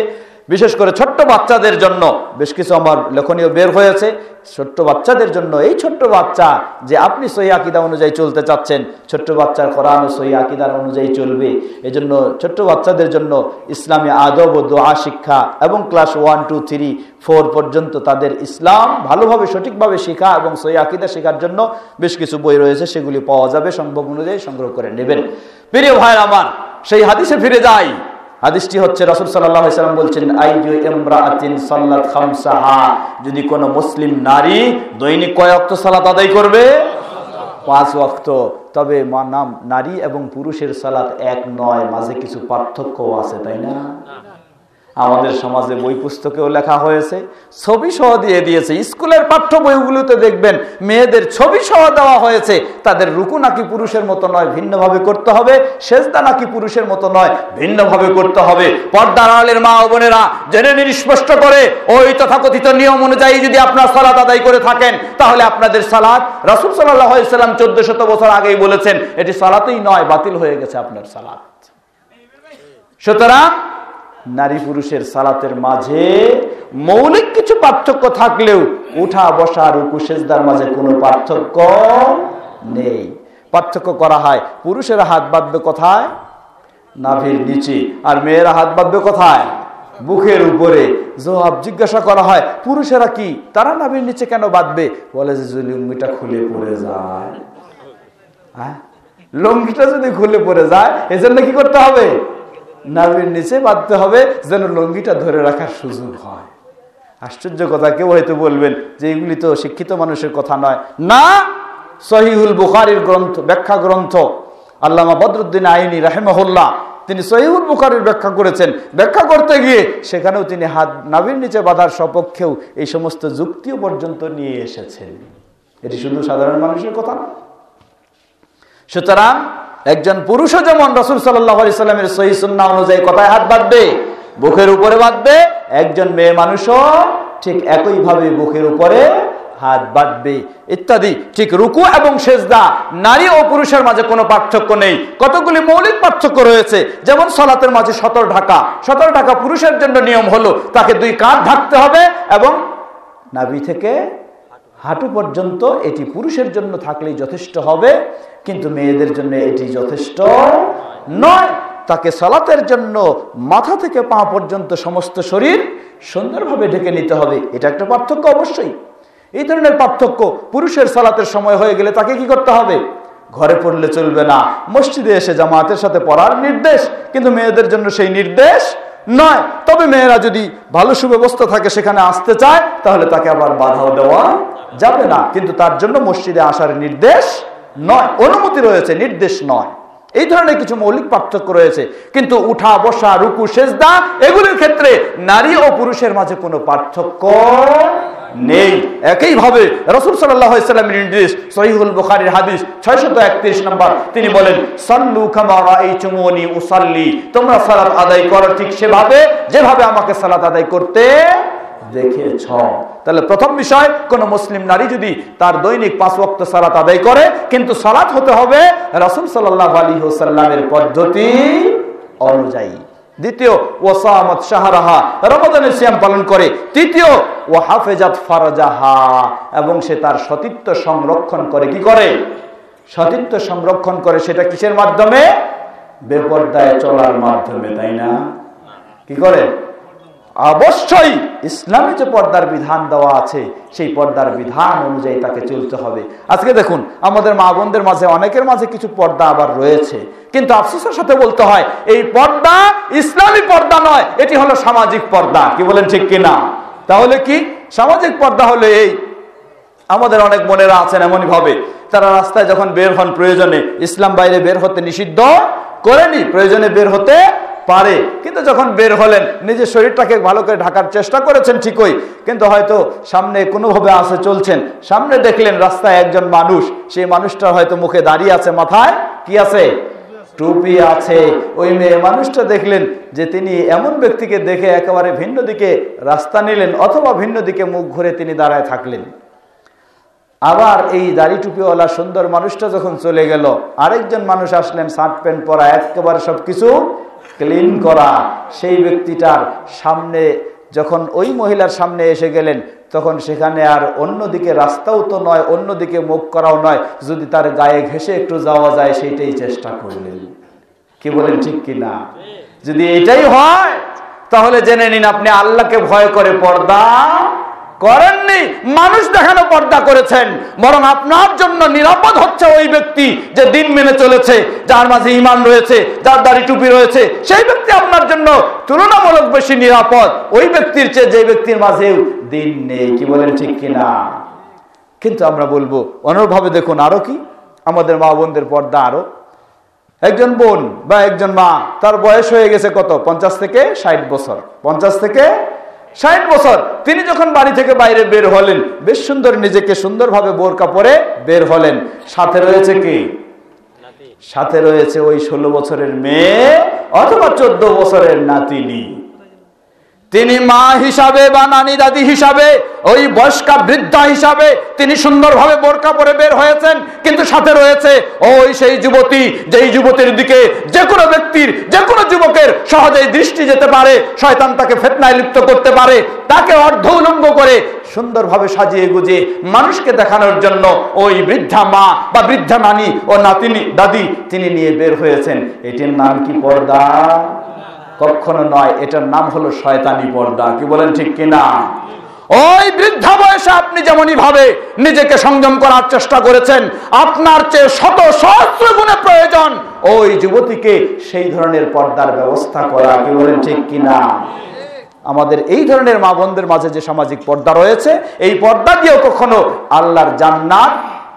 Speaker 1: বিশেষ করে ছোট্ট বাচ্চাদের জন্য বেশ কিছু আমার লেখনীয় বের হয়েছে। ছোট্ট বাচ্চাদের জন্য, এই ছোট্ট বাচ্চা যে আপনি সহিহ আকীদা অনুযায়ী চলতে চাচ্ছেন, ছোট্ট বাচ্চার কোরআন ও সহিহ আকীদার অনুযায়ী চলবে, এজন্য ছোট্ট বাচ্চাদের জন্য ইসলামী আদব ও দোয়া শিক্ষা এবং ক্লাস 1, 2, 3, 4 পর্যন্ত তাদের ইসলাম ভালোভাবে সঠিকভাবে শেখা এবং সহিহ আকীদা শেখার জন্য বেশ কিছু বই রয়েছে, সেগুলি পাওয়া যাবে, সম্ভব অনুযায়ী সংগ্রহ করে নেবেন। প্রিয় ভাইরা আমার, সেই হাদিসে ফিরে যাই। হাদিসটি হচ্ছে রাসূল সাল্লাল্লাহু আলাইহি ওয়াসাল্লাম বলছেন, আইয়ু ইমরাআতিন সাল্লাত খামসাহা, যদি কোন মুসলিম নারী দৈনিক কয় ওয়াক্ত সালাত আদায় করবে? 5 ওয়াক্ত। তবে নারী এবং পুরুষের সালাত এক নয়, মাঝে কিছু পার্থক্য আছে, তাই না? আমাদের সমাজে বই পুস্তকেও লেখা হয়েছে, ছবি সহ দিয়ে দিয়েছে। স্কুলের পাঠ্য বইগুলোতে দেখবেন মেয়েদের ছবি সহ দেওয়া হয়েছে। তাদের রুকু নাকি পুরুষের মতো নয়, ভিন্নভাবে করতে হবে। সেজদা নাকি পুরুষের মতো নয়, ভিন্নভাবে করতে হবে। পর্দার আড়ালের মা ও বোনেরা জেনে নিন স্পষ্ট করে, ওই তথাকথিত নিয়ম অনুযায়ী যদি আপনার সালাত আদায় করে থাকেন, তাহলে আপনাদের সালাত, রাসূল সাল্লাল্লাহু আলাইহি ওয়াসাল্লাম 1400 বছর আগেই বলেছেন, এটি সালাতই নয়, বাতিল হয়ে গেছে আপনার সালাত। সুতরাং নারী পুরুষের সালাতের মাঝে মৌলিক কিছু পার্থক্য থাকলেও উঠা বসা রুকু সেজদার মাঝে কোনো পার্থক্য নেই। পার্থক্য করা হয়, পুরুষেরা হাত বাঁধবে কোথায়? নাভির নিচে। আর মেয়েরা হাত বাঁধবে কোথায়? বুকের উপরে। জবাব জিজ্ঞাসা করা হয়, পুরুষেরা কি তারা নাভির নিচে কেন বাঁধবে? বলে যে লুঙ্গিটা খুলে পড়ে যায়। হ্যাঁ, লুঙ্গিটা যদি খুলে পড়ে যায় এজন্য কি করতে হবে? নাভির নিচে বাঁধতে হবে, যেন লুঙ্গিটা ধরে রাখার সুযোগ হয়। আশ্চর্য কথা, কেউ হয়তো বলবেন যে এগুলি তো শিক্ষিত মানুষের কথা নয়। না, সহিহুল বুখারীর গ্রন্থ, ব্যাখ্যা গ্রন্থ, আল্লামা বদরুদ্দিন আইনি রাহিমাহুল্লাহ তিনি সহিহুল বুখারীর ব্যাখ্যা করেছেন। ব্যাখ্যা করতে গিয়ে সেখানেও তিনি হাত নাভির নিচে বাঁধার সপক্ষেও এই সমস্ত যুক্তিও পর্যন্ত নিয়ে এসেছেন। এটি শুধু সাধারণ মানুষের কথা না। সুতরাং একজন পুরুষও যেমন রাসূল সাল্লাল্লাহু আলাইহি সাল্লামের সহিহ সুন্নাহ অনুযায়ী কোথায় হাত বাঁধবে? বুকের উপরে বাঁধবে। একজন মেয়ে মানুষও ঠিক একইভাবে বুকের উপরে হাত বাড়বে ইত্যাদি। ঠিক রুকু এবং সেজদা নারী ও পুরুষের মাঝে কোনো পার্থক্য নেই। কতগুলি মৌলিক পার্থক্য রয়েছে, যেমন সালাতের মাঝে সতর ঢাকা পুরুষের জন্য নিয়ম হলো তাকে 2 কাঁধ ঢাকতে হবে এবং নাভি থেকে হাঁটু পর্যন্ত, এটি পুরুষের জন্য থাকলেই যথেষ্ট হবে, কিন্তু মেয়েদের জন্য এটি যথেষ্ট নয়। তাকে সালাতের জন্য মাথা থেকে পা পর্যন্ত সমস্ত শরীর সুন্দরভাবে ঢেকে নিতে হবে। এটা একটা পার্থক্য অবশ্যই। এই ধরনের পার্থক্য, পুরুষের সালাতের সময় হয়ে গেলে তাকে কি করতে হবে? ঘরে পড়লে চলবে না, মসজিদে এসে জামাতের সাথে পড়ার নির্দেশ, কিন্তু মেয়েদের জন্য সেই নির্দেশ নয়। তবে মেয়েরা যদি ভালো সুব্যবস্থা থাকে সেখানে আসতে চায়, তাহলে তাকে আবার বাধাও দেওয়া যাবে না, কিন্তু তার জন্য মসজিদে আসার নির্দেশ নয়, অনুমতি রয়েছে, নির্দেশ নয়। এই ধরনের কিছু মৌলিক পার্থক্য রয়েছে, কিন্তু উঠা বসা রুকু সেজদা এগুলির ক্ষেত্রে নারী ও পুরুষের মাঝে কোনো পার্থক্য নেই। একইভাবে রাসূল সাল্লাল্লাহু আলাইহি ওয়াসাল্লামের নির্দেশ, সহিহুল বুখারীর হাদিস 631 নম্বর, তিনি বলেন, সাল্লু কামা রাআইতুমুনি উসাল্লি, তোমরা সালাত আদায় করো ঠিক সেভাবে যেভাবে আমাকে সালাত আদায় করতে দেখেছ। তাহলে প্রথম বিষয়, কোন মুসলিম নারী যদি তার দৈনিক 5 ওয়াক্ত সালাত আদায় করে, কিন্তু সালাত হতে হবে রাসূল সাল্লাল্লাহু আলাইহি ওয়াসাল্লামের পদ্ধতি অনুযায়ী। দ্বিতীয়, ওয়াসামাত শাহরাহা, রমাদানের সিয়াম পালন করে। তৃতীয়, ওয়াহাফিজাত ফারজাহা, এবং সে তার সতীত্ব সংরক্ষণ করে। কি করে? সতীত্ব সংরক্ষণ করে। সেটা কিসের মাধ্যমে? বেপরদায় চলার মাধ্যমে, তাই না? কি করে? অবশ্যই ইসলামে যে পর্দার বিধান দেওয়া আছে সেই পর্দার বিধান অনুযায়ী তাকে চলতে হবে। আজকে দেখুন, আমাদের মা বোনদের মাঝে অনেকের মাঝে কিছু পর্দা আবার রয়েছে, কিন্তু আফসোসের সাথে বলতে হয় এই পর্দা ইসলামী পর্দা নয়, এটি হলো সামাজিক পর্দা। কি বলেন, ঠিক কিনা? তাহলে কি সামাজিক পর্দা হলে এই, আমাদের অনেক বোনেরা আছেন এমনই ভাবে, তারা রাস্তায় যখন বের হন প্রয়োজনে, ইসলাম বাইরে বের হতে নিষিদ্ধ করেনি, প্রয়োজনে বের হতে পারে, কিন্তু যখন বের হলেন নিজের শরীরটাকে ভালো করে ঢাকার চেষ্টা করেছেন ঠিকই, কিন্তু হয়তো সামনে কোনোভাবে আসে চলছেন, সামনে দেখলেন রাস্তায় একজন মানুষ, সেই মানুষটার হয়তো মুখে দাঁড়িয়ে আছে, মাথায় কি আছে? টুপি আছে। ওই মেয়ে মানুষটা দেখলেন যে তিনি এমন ব্যক্তিকে দেখে একেবারে ভিন্ন দিকে রাস্তা নিলেন, অথবা ভিন্ন দিকে মুখ ঘুরে তিনি দাঁড়ায় থাকলেন। আবার এই দাড়ি টুপিওয়ালা সুন্দর মানুষটা যখন চলে গেল, আরেকজন মানুষ আসলেন, শার্ট প্যান্ট পরা, একেবারে সবকিছু ক্লিন করা। সেই ব্যক্তিটার সামনে যখন ওই মহিলার সামনে এসে গেলেন, তখন সেখানে আর অন্যদিকে রাস্তাও তো নয়, অন্যদিকে মুখ করাও নয়, যদি তার গায়ে ঘেঁষে একটু যাওয়া যায় সেইটাই চেষ্টা করলেন। কি বলেন, ঠিক কিনা? যদি এটাই হয় তাহলে জেনে নিন আপনি আল্লাহকে ভয় করে পর্দা করেননি, মানুষ দেখানো পর্দা করেছেন। বরং আপনার জন্য নিরাপদ হচ্ছে ওই ব্যক্তি যে দিন মেনে চলেছে, যার মাঝে ঈমান রয়েছে, যার দাড়ি টুপি রয়েছে, সেই ব্যক্তি আপনার জন্য তুলনামূলক বেশি নিরাপদ ওই ব্যক্তির চেয়ে যে ব্যক্তির মাঝেও দিন নেই। কি বলেন, ঠিক কিনা? কিন্তু আমরা বলবো অনুরূপভাবে দেখুন আরো কি, আমাদের মা বোনদের পর্দা আরো। একজন বোন বা একজন মা, তার বয়স হয়ে গেছে কত? 50 থেকে 60 বছর, 50 থেকে 60 বছর। তিনি যখন বাড়ি থেকে বাইরে বের হলেন, বেশ সুন্দর নিজেকে সুন্দরভাবে বোরকা পরে বের হলেন, সাথে রয়েছে কি? সাথে রয়েছে ওই 16 বছরের মেয়ে অথবা 14 বছরের নাতিনি। তিনি মা হিসাবে বা নানি দাদি হিসাবে, ওই বয়স্কা বৃদ্ধা হিসাবে তিনি সুন্দরভাবে বোরকা পরে বের হয়েছেন, কিন্তু সাথে রয়েছে ওই সেই যুবতী, যেই যুবতীর দিকে যে কোনো ব্যক্তির, যে কোনো যুবকের সহজেই দৃষ্টি যেতে পারে, শয়তান তাকে ফিতনায় লিপ্ত করতে পারে। তাকে অর্ধ উলঙ্গ করে সুন্দরভাবে সাজিয়ে গুজিয়ে মানুষকে দেখানোর জন্য ওই বৃদ্ধা মা বা বৃদ্ধা নানি ও নাতিনি দাদি তিনি নিয়ে বের হয়েছেন। এটির নাম কি পর্দা? কখনো নয়, এটার নাম হলো শয়তানি পর্দা। কি বলেন, ঠিক কিনা? ওই বৃদ্ধা বয়সে আপনি যেমনই ভাবে নিজেকে সংযম করার চেষ্টা করেছেন, আপনার চেয়ে শত সহস্র গুণে প্রয়োজন ওই যুবতীকে সেই ধরনের পর্দার ব্যবস্থা করা। কি বলেন, ঠিক কিনা? আমাদের এই ধরনের মা বোনদের মাঝে যে সামাজিক পর্দা রয়েছে, এই পর্দা দিয়েও কখনো আল্লাহর জান্নাত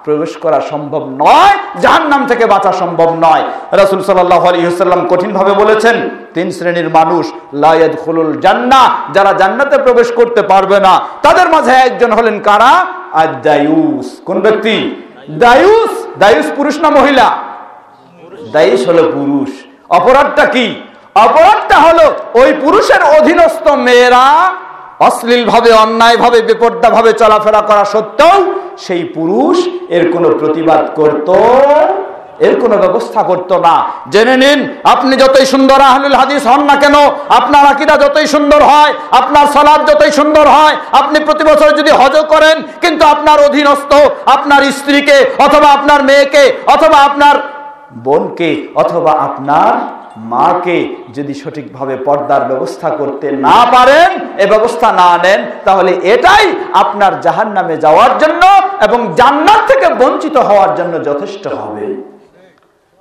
Speaker 1: প্রবেশ করা সম্ভব নয়, জাহান্নাম থেকে বাঁচা সম্ভব নয়। রাসূল সাল্লাল্লাহু আলাইহি ওয়াসাল্লাম কঠিনভাবে বলেছেন, 3 শ্রেণীর মানুষ লা ইয়াদখুলুল জান্নাহ, যারা জান্নাতে প্রবেশ করতে পারবে না। তাদের মাঝে একজন হলেন কারা? আদ-দায়ুস। কোন ব্যক্তি? দায়ুস। দায়ুস পুরুষ না মহিলা? দায়ুস হলো পুরুষ। অপরাধটা কি? অপরাধটা হলো ওই পুরুষের অধীনস্থ মেয়েরা অশ্লীল ভাবে, অন্যায় ভাবে, বেপর্দা ভাবে চলাফেরা করা সত্ত্বেও সেই পুরুষ এর কোনো প্রতিবাদ করত, এর কোনো ব্যবস্থা করতো না। জেনে নিন, আপনি যতই সুন্দর আহলুল হাদিস হন না কেন, আপনার আকীদা যতই সুন্দর হয়, আপনার সালাত যতই সুন্দর হয়, আপনি প্রতি বছর যদি হজ করেন, কিন্তু আপনার অধীনস্থ আপনার স্ত্রীকে অথবা আপনার মেয়েকে অথবা আপনার বোনকে অথবা আপনার মাকে যদি সঠিকভাবে পর্দার ব্যবস্থা করতে না পারেন, এ ব্যবস্থা না নেন, তাহলে এটাই আপনার জাহান্নামে যাওয়ার জন্য এবং জান্নাত থেকে বঞ্চিত হওয়ার জন্য যথেষ্ট হবে।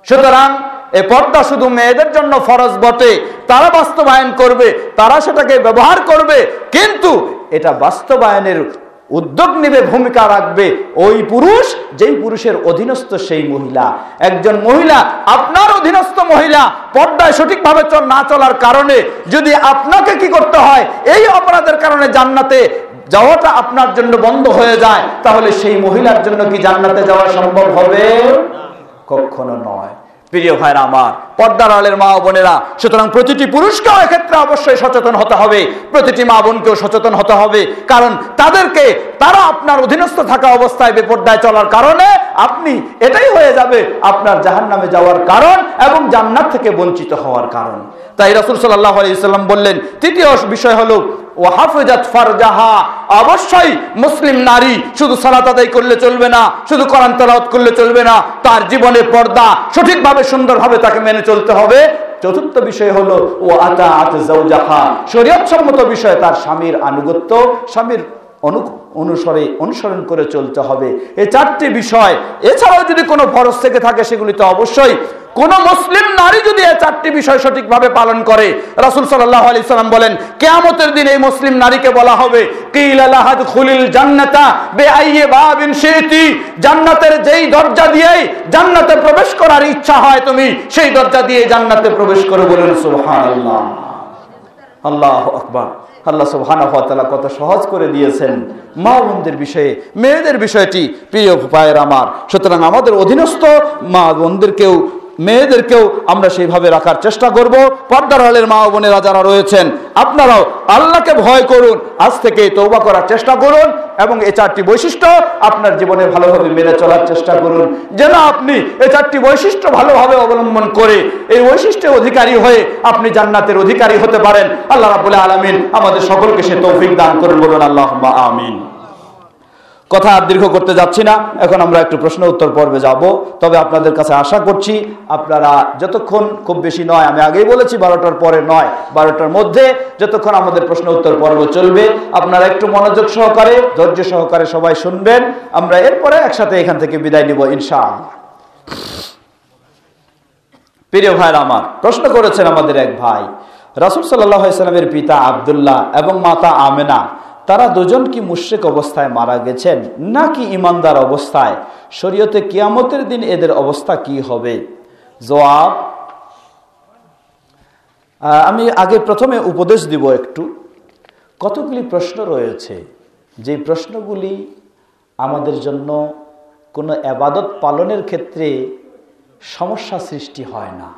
Speaker 1: সুতরাং এই পর্দা শুধু মেয়েদের জন্য ফরজ বটে, তারা বাস্তবায়ন করবে, তারা সেটাকে ব্যবহার করবে, কিন্তু এটা বাস্তবায়নের উদ্যোগ নেবে, ভূমিকা রাখবে ওই পুরুষ যেই পুরুষের অধীনস্থ সেই মহিলা। একজন মহিলা, আপনার অধীনস্থ মহিলা পর্দায় সঠিকভাবে না চলার কারণে যদি আপনাকে কি করতে হয়, এই অপরাধের কারণে জান্নাতে যাওয়াটা আপনার জন্য বন্ধ হয়ে যায়, তাহলে সেই মহিলার জন্য কি জান্নাতে যাওয়া সম্ভব হবে? কখনো নয়। প্রিয় ভাইরা আমার, পর্দার আড়ালের মা বোনেরা, সুতরাং প্রতিটি পুরুষকেও এক্ষেত্রে অবশ্যই সচেতন হতে হবে, প্রতিটি মা বোনকেও সচেতন হতে হবে, কারণ তারা আপনার অধীনস্থ থাকা অবস্থায় বেপর্দায় চলার কারণে আপনি এটাই হয়ে যাবে আপনার জাহান্নামে যাওয়ার কারণ এবং জান্নাত থেকে বঞ্চিত হওয়ার কারণ। তাই রাসূল সাল্লাল্লাহু আলাইহি ওয়াসাল্লাম বললেন, তৃতীয় বিষয় হলো ওয়াহাফিজাত ফারজাহা, অবশ্যই মুসলিম নারী শুধু সালাত আদায় করলে চলবে না, শুধু কোরআন তেলাওয়াত করলে চলবে না, তার জীবনে পর্দা সঠিকভাবে সুন্দরভাবে তাকে মেনে চলতে হবে। চতুর্থ বিষয় হলো ওয়াতাআত যাওজাহা, শরীয়ত সম্মত বিষয় তার স্বামীর আনুগত্য, স্বামীর অনুসরণ করে চলতে হবে। এই চারটি বিষয়, এছাড়াও যদি কোনো ফরজ থেকে থাকে সেগুলি তো অবশ্যই। কোন মুসলিম নারী যদি এই চারটি বিষয় সঠিকভাবে পালন করে, রাসূল সাল্লাল্লাহু আলাইহি সাল্লাম বলেন, কিয়ামতের দিন এই মুসলিম নারীকে বলা হবে, কিলা লাহা দুখুলিল জান্নাতা বিআইয়ি বাবিন শিতি, জান্নাতের যেই দরজা দিয়ে জান্নাতে প্রবেশ করার ইচ্ছা হয় তুমি সেই দরজা দিয়ে জান্নাতে প্রবেশ করো। বলেন সুবহানাল্লাহ, আল্লাহু আকবার। আল্লাহ সুবহানাহু ওয়া তাআলা কত সহজ করে দিয়েছেন মা বোনদের বিষয়ে, মেয়েদের বিষয়টি। প্রিয় ভাইয়েরা আমার, সুতরাং আমাদের অধীনস্থ মা বোনদেরকেও মেয়েদেরকেও আমরা সেইভাবে রাখার চেষ্টা করব। পর্দার আড়ালের মা বোনেরা যারা রয়েছেন, আপনারাও আল্লাহকে ভয় করুন, আজ থেকে তওবা করার চেষ্টা করুন এবং এই চারটি বৈশিষ্ট্য আপনার জীবনে ভালোভাবে মেনে চলার চেষ্টা করুন, যেন আপনি এই চারটি বৈশিষ্ট্য ভালোভাবে অবলম্বন করে এই বৈশিষ্ট্যের অধিকারী হয়ে আপনি জান্নাতের অধিকারী হতে পারেন। আল্লাহ রাব্বুল আলামিন আমাদের সকলকে সে তৌফিক দান করুন। বলুন আল্লাহুম্মা আমিন। কথা আর দীর্ঘ করতে যাচ্ছি না, এখন আমরা একটু প্রশ্ন উত্তর পর্বে যাব। তবে আপনাদের কাছে আশা করছি আপনারা যতক্ষণ, খুব বেশি নয়, আমি আগেই বলেছি 12টার পরে নয়, 12টার মধ্যে যতক্ষণ আমাদের প্রশ্ন উত্তর পর্ব চলবে, আপনারা একটু মনোযোগ সহকারে, ধৈর্য সহকারে সবাই শুনবেন। আমরা এরপরে একসাথে এখান থেকে বিদায় নিব ইনশাআল্লাহ। প্রিয় ভাইরা আমার, প্রশ্ন করেছেন আমাদের এক ভাই, রাসূল সাল্লাল্লাহু আলাইহি ওয়াসাল্লামের পিতা আব্দুল্লাহ এবং মাতা আমেনা, তারা দুজন কি মুশরিক অবস্থায় মারা গেছেন নাকি ঈমানদার অবস্থায়? শরীয়তে কিয়ামতের দিন এদের অবস্থা কি হবে? জবাব, আমি আগে প্রথমে উপদেশ দিব একটু। কতগুলি প্রশ্ন রয়েছে, যে প্রশ্নগুলি আমাদের জন্য কোনো ইবাদত পালনের ক্ষেত্রে সমস্যা সৃষ্টি হয় না।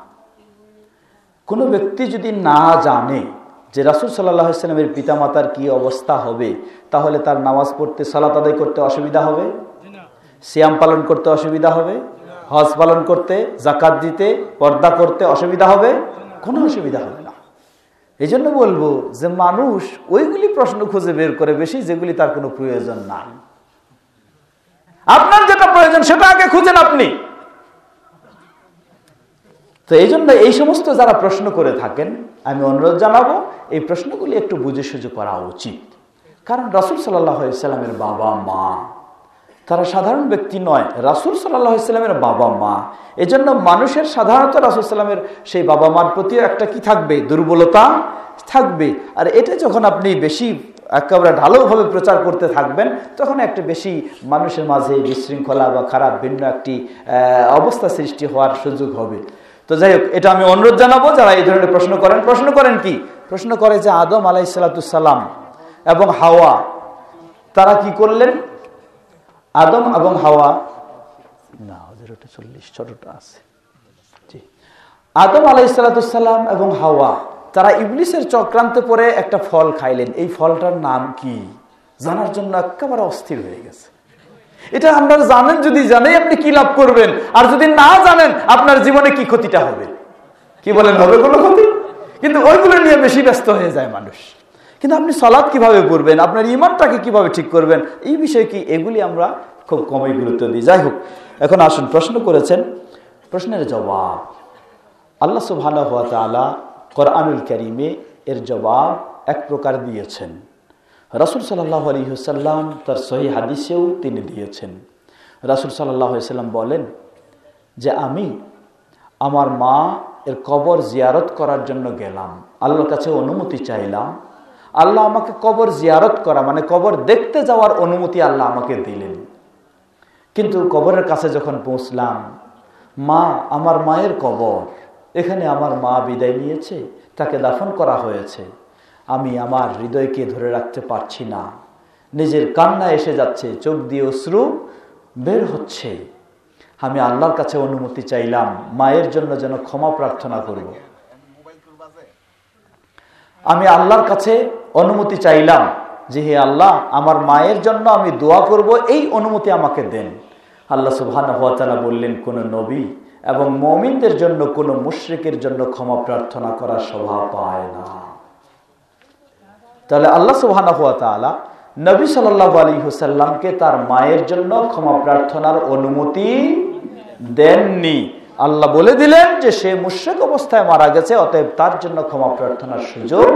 Speaker 1: কোনো ব্যক্তি যদি না জানে যে রাসূল সাল্লাল্লাহু আলাইহি ওয়াসাল্লামের পিতামাতার কি অবস্থা হবে, তাহলে তার নামাজ পড়তে, সালাত আদায় করতে অসুবিধা হবে, সিয়াম পালন করতে অসুবিধা হবে, হজ পালন করতে, যাকাত দিতে, পর্দা করতে অসুবিধা হবে? কোনো অসুবিধা হবে না। এই জন্য বলবো যে মানুষ ওইগুলি প্রশ্ন খুঁজে বের করে বেশি যেগুলি তার কোনো প্রয়োজন নাই। আপনার যেটা প্রয়োজন সেটা আগে খুঁজেন আপনি। তো এই জন্য এই সমস্ত যারা প্রশ্ন করে থাকেন, আমি অনুরোধ জানাবো এই প্রশ্নগুলি একটু বুঝে সুঝে করা উচিত। কারণ রাসূল সাল্লাল্লাহু আলাইহি ওয়াসাল্লামের বাবা মা, তারা সাধারণ ব্যক্তি নয়, রাসূল সাল্লাল্লাহু আলাইহি ওয়াসাল্লামের বাবা মা। এজন্য মানুষের সাধারণত রাসূল সাল্লামের সেই বাবা মার প্রতি একটা কি থাকবে, দুর্বলতা থাকবে। আর এটা যখন আপনি বেশি একেবারে ঢালাওভাবে প্রচার করতে থাকবেন, তখন একটা বেশি মানুষের মাঝে বিশৃঙ্খলা বা খারাপ ভিন্ন একটি অবস্থা সৃষ্টি হওয়ার সুযোগ হবে। তো যাই হোক, এটা আমি অনুরোধ জানাবো যারা এই ধরনের প্রশ্ন করেন কি? প্রশ্ন করে যে আদম আলাইহিস সালাম এবং হাওয়া, তারা কি করলেন? আদম এবং হাওয়া, না ওদের ওটা 40 ছোটটা আছে, জি, আদম আলাইহিস সালাম এবং হাওয়া তারা ইবলিসের চক্রান্তে পড়ে একটা ফল খাইলেন। এই ফলটার নাম কি জানার জন্য একেবারে অস্থির হয়ে গেছে। এটা আপনারা জানেন, যদি জানেন আপনি কি লাভ করবেন, আর যদি না জানেন আপনার জীবনে কি ক্ষতিটা হবে। কি বলেন, হবে কোনো ক্ষতি? কিন্তু ওইগুলো নিয়ে বেশি ব্যস্ত হয়ে যায় মানুষ। কিন্তু আপনি সালাত কিভাবে পড়বেন, আপনার ইমানটাকে কিভাবে ঠিক করবেন, এই বিষয়ে কি, এগুলি আমরা খুব কমই গুরুত্ব দিই। যাই হোক, এখন আসুন, প্রশ্ন করেছেন, প্রশ্নের জবাব আল্লাহ সুবহানাহু ওয়া তাআলা কোরআনুল কারীমে এর জবাব এক প্রকার দিয়েছেন। রাসূল সাল্লাল্লাহু আলাইহি ওয়াসাল্লাম তার সহিহ হাদিসেও তিনি দিয়েছেন। রাসূল সাল্লাল্লাহু আলাইহি ওয়াসাল্লাম বলেন যে আমি আমার মা এর কবর জিয়ারত করার জন্য গেলাম, আল্লাহর কাছে অনুমতি চাইলাম। আল্লাহ আমাকে কবর জিয়ারত করা মানে কবর দেখতে যাওয়ার অনুমতি আল্লাহ আমাকে দিলেন। কিন্তু কবরের কাছে যখন পৌঁছলাম, মা, আমার মায়ের কবর, এখানে আমার মা বিদায় নিয়েছে, তাকে দাফন করা হয়েছে। আমি আমার হৃদয়কে ধরে রাখতে পারছি না, নিজের কান্না এসে যাচ্ছে, চোখ দিয়ে অশ্রু বের হচ্ছে। আমি আল্লাহর কাছে অনুমতি চাইলাম মায়ের জন্য যেন ক্ষমা প্রার্থনা করব। আমি আল্লাহর কাছে অনুমতি চাইলাম যে হে আল্লাহ, আমার মায়ের জন্য আমি দোয়া করব, এই অনুমতি আমাকে দেন। আল্লাহ সুবহানাহু ওয়া তাআলা বললেন, কোন নবী এবং মুমিনদের জন্য কোন মুশরিকের জন্য ক্ষমা প্রার্থনা করার স্বভাব পায় না। তাহলে আল্লাহ সুবহানাহু ওয়া তাআলা নবী সাল্লাল্লাহু আলাইহি ওয়াসাল্লামকে তার মায়ের জন্য ক্ষমা প্রার্থনার অনুমতি দেননি। আল্লাহ বলে দিলেন যে সে মুশরিক অবস্থায় মারা গেছে, অতএব তার জন্য ক্ষমা প্রার্থনার সুযোগ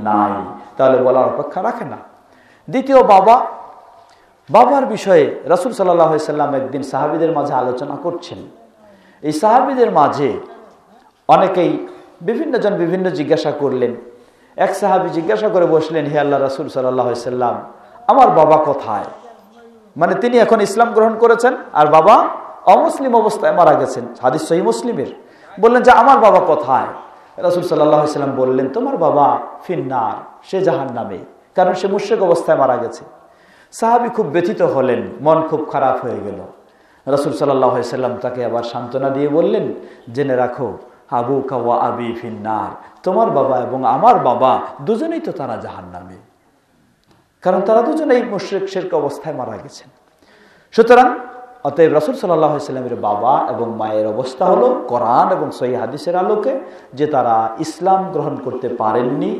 Speaker 1: নাই। তাহলে বলার অপেক্ষা রাখে না। দ্বিতীয়, বাবার বিষয়ে রাসূল সাল্লাল্লাহু আলাইহি ওয়াসাল্লাম একদিন সাহাবীদের মাঝে আলোচনা করছেন। এই সাহাবীদের মাঝে অনেকেই বিভিন্ন জন বিভিন্ন জিজ্ঞাসা করলেন। এক সাহাবী জিজ্ঞাসা করে বসলেন, হে আল্লাহ রাসূল সাল্লাল্লাহু আলাইহি ওয়াসাল্লাম, আমার বাবা কোথায়? মানে তিনি এখন ইসলাম গ্রহণ করেছেন আর বাবা অমুসলিম অবস্থায় মারা গেছেন। হাদিস সহিহ মুসলিমের। বললেন যে আমার বাবা কোথায়? রাসূল সাল্লাল্লাহু আলাইহি ওয়াসাল্লাম বললেন, তোমার বাবা ফিন্নার, সে জাহান্নামে, কারণ সে মুশরিক অবস্থায় মারা গেছে। সাহাবী খুব ব্যথিত হলেন, মন খুব খারাপ হয়ে গেল। রাসূল সাল্লাল্লাহু আলাইহি ওয়াসাল্লাম তাকে আবার সান্ত্বনা দিয়ে বললেন, জেনে রাখো, আবুকা ওয়া আবি ফিন্নার, তোমার বাবা এবং আমার বাবা দুজনেই তো তারা জাহান্নামে, কারণ তারা দুজনেই মুশরিক শিরক অবস্থায় মারা গেছেন। সুতরাং অতএব রাসূল সাল্লাল্লাহু আলাইহি ওয়াসাল্লামের বাবা এবং মায়ের অবস্থা হলো কোরআন এবং সহিহ হাদিসের আলোকে যে তারা ইসলাম গ্রহণ করতে পারেননি,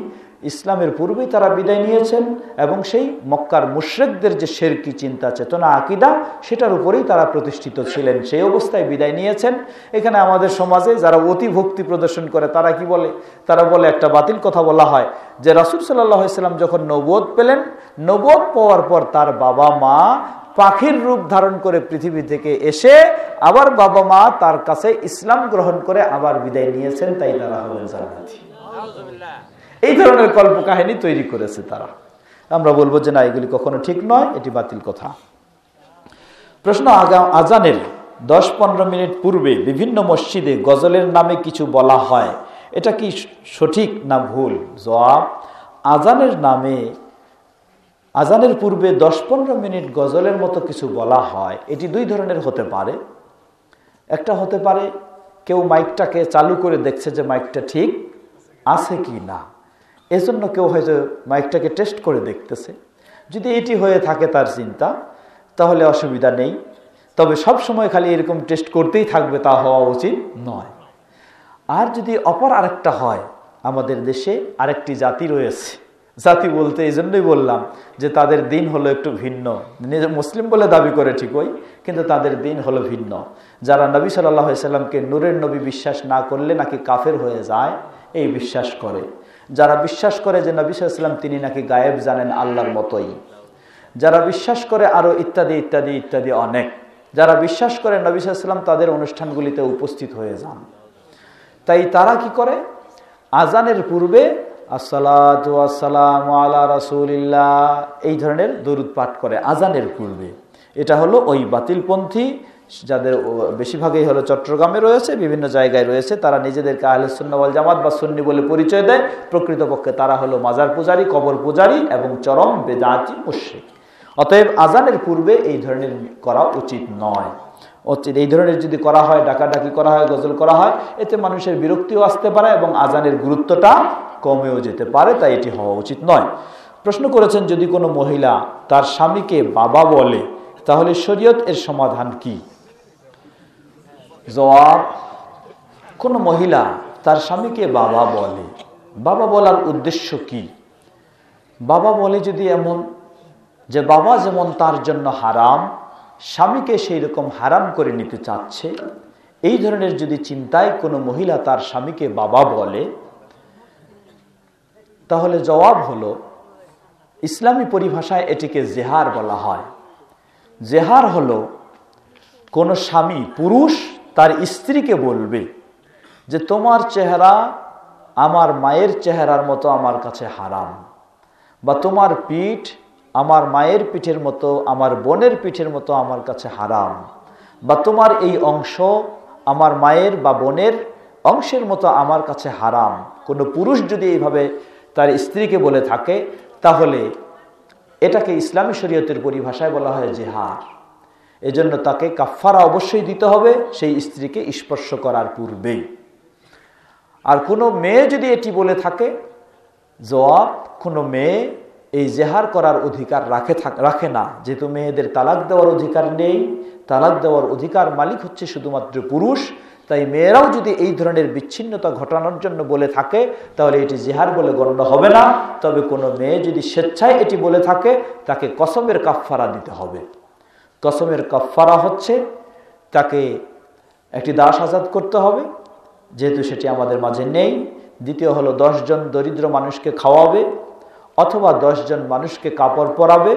Speaker 1: ইসলামের পূর্বেই তারা বিদায় নিয়েছেন এবং সেই মক্কার মুশরিকদের যে শিরকি চিন্তা চেতনা আকীদা, সেটার উপরেই তারা প্রতিষ্ঠিত ছিলেন, সেই অবস্থায় বিদায় নিয়েছেন। এখানে আমাদের সমাজে যারা অতি ভক্তি প্রদর্শন করে তারা কি বলে? তারা বলে, একটা বাতিল কথা বলা হয় যে রাসূল সাল্লাল্লাহু আলাইহি ওয়াসাল্লাম যখন নবুয়ত পেলেন, নবুয়ত পাওয়ার পর তার বাবা মা পাখির রূপ ধারণ করে পৃথিবী থেকে এসে আবার বাবা মা তার কাছে ইসলাম গ্রহণ করে আবার বিদায় নিয়েছেন, তাই তারা হলেন জান্নাতি। এই ধরনের কল্প কাহিনী তৈরি করেছে তারা। আমরা বলবো যে না, এগুলি কখনো ঠিক নয়, এটি বাতিল কথা। প্রশ্ন, আজানের 10-15 মিনিট পূর্বে বিভিন্ন মসজিদে গজলের নামে কিছু বলা হয়, এটা কি সঠিক না ভুল? জবাব, আজানের পূর্বে 10-15 মিনিট গজলের মতো কিছু বলা হয়, এটি দুই ধরনের হতে পারে। একটা হতে পারে কেউ মাইকটাকে চালু করে দেখছে যে মাইকটা ঠিক আছে কি না, এজন্য কেউ হয়তো মাইকটাকে টেস্ট করে দেখতেছে। যদি এটি হয়ে থাকে তার চিন্তা, তাহলে অসুবিধা নেই। তবে সব সময় খালি এরকম টেস্ট করতেই থাকবে তা হওয়া উচিত নয়। আর যদি অপর আরেকটা হয়, আমাদের দেশে আরেকটি জাতি রয়েছে, জাতি বলতে এই জন্যই বললাম যে তাদের দিন হলো একটু ভিন্ন, নিজে মুসলিম বলে দাবি করে ঠিকই, কিন্তু তাদের দিন হলো ভিন্ন। যারা নবী সাল্লাল্লাহু আলাইহি সাল্লামকে নূরের নবী বিশ্বাস না করলে নাকি কাফের হয়ে যায়, এই বিশ্বাস করে। যারা বিশ্বাস করে যে নবী সাল্লাল্লাহু আলাইহি সাল্লাম তিনি নাকি গায়েব জানেন আল্লাহর মতোই, যারা বিশ্বাস করে আরো ইত্যাদি ইত্যাদি ইত্যাদি অনেক, যারা বিশ্বাস করে নবী সাল্লাল্লাহু আলাইহি সাল্লাম তাদের অনুষ্ঠানগুলিতে উপস্থিত হয়ে যান, তাই তারা কি করে? আজানের পূর্বে আসসালাতু ওয়াসসালামু আলা রাসূলিল্লাহ এই ধরনের দরুদ পাঠ করে আজানের পূর্বে। এটা হলো ওই বাতিলপন্থী, যাদের বেশিরভাগই হলো চট্টগ্রামে রয়েছে, বিভিন্ন জায়গায় রয়েছে, তারা নিজেদেরকে আহলে সুন্নাহ ওয়াল জামাত বা সুন্নি বলে পরিচয় দেয়। প্রকৃতপক্ষে তারা হলো মাজার পূজারী, কবর পূজারী এবং চরম বেদাতি মুশরিক। অতএব আজানের পূর্বে এই ধরনের করা উচিত নয়। এই ধরনের যদি করা হয়, ডাকাডাকি করা হয়, গজল করা হয়, এতে মানুষের বিরক্তিও আসতে পারে এবং আজানের গুরুত্বটা কমেও যেতে পারে, তাই এটি হওয়া উচিত নয়। প্রশ্ন করেছেন, যদি কোনো মহিলা তার স্বামীকে বাবা বলে তাহলে শরীয়ত এর সমাধান কি? জবাব, কোনো মহিলা তার স্বামীকে বাবা বলে, বাবা বলার উদ্দেশ্য কি? বাবা বলে যদি এমন যে বাবা যেমন তার জন্য হারাম, স্বামীকে সেই রকম হারাম করে নিতে চাচ্ছে, এই ধরনের যদি চিন্তায় কোনো মহিলা তার স্বামীকে বাবা বলে, তাহলে জবাব হলো, ইসলামী পরিভাষায় এটিকে জেহার বলা হয়। জেহার হলো কোনো স্বামী, পুরুষ তার স্ত্রীকে বলবে যে তোমার চেহারা আমার মায়ের চেহারার মতো আমার কাছে হারাম, বা তোমার পিঠ আমার মায়ের পিঠের মতো, আমার বোনের পিঠের মতো আমার কাছে হারাম, বা তোমার এই অংশ আমার মায়ের বা বোনের অংশের মতো আমার কাছে হারাম। কোনো পুরুষ যদি এইভাবে তার স্ত্রীকে বলে থাকে, তাহলে এটাকে ইসলামী শরীয়তের পরিভাষায় বলা হয় জেহার। এজন্য তাকে কাফারা অবশ্যই দিতে হবে সেই স্ত্রীকে স্পর্শ করার পূর্বেই। আর কোনো মেয়ে যদি এটি বলে থাকে, জবাব, কোনো মেয়ে এই জেহার করার অধিকার রাখে না, যেহেতু মেয়েদের তালাক দেওয়ার অধিকার নেই, তালাক দেওয়ার অধিকার মালিক হচ্ছে শুধুমাত্র পুরুষ। তাই মেয়েরাও যদি এই ধরনের বিচ্ছিন্নতা ঘটানোর জন্য বলে থাকে, তাহলে এটি জিহার বলে গণ্য হবে না। তবে কোনো মেয়ে যদি স্বেচ্ছায় এটি বলে থাকে, তাকে কসমের কাফফারা দিতে হবে। কসমের কাফফারা হচ্ছে তাকে একটি দাস আজাদ করতে হবে, যেহেতু সেটি আমাদের মাঝে নেই। দ্বিতীয় হলো 10 জন দরিদ্র মানুষকে খাওয়াবে, অথবা 10 জন মানুষকে কাপড় পরাবে।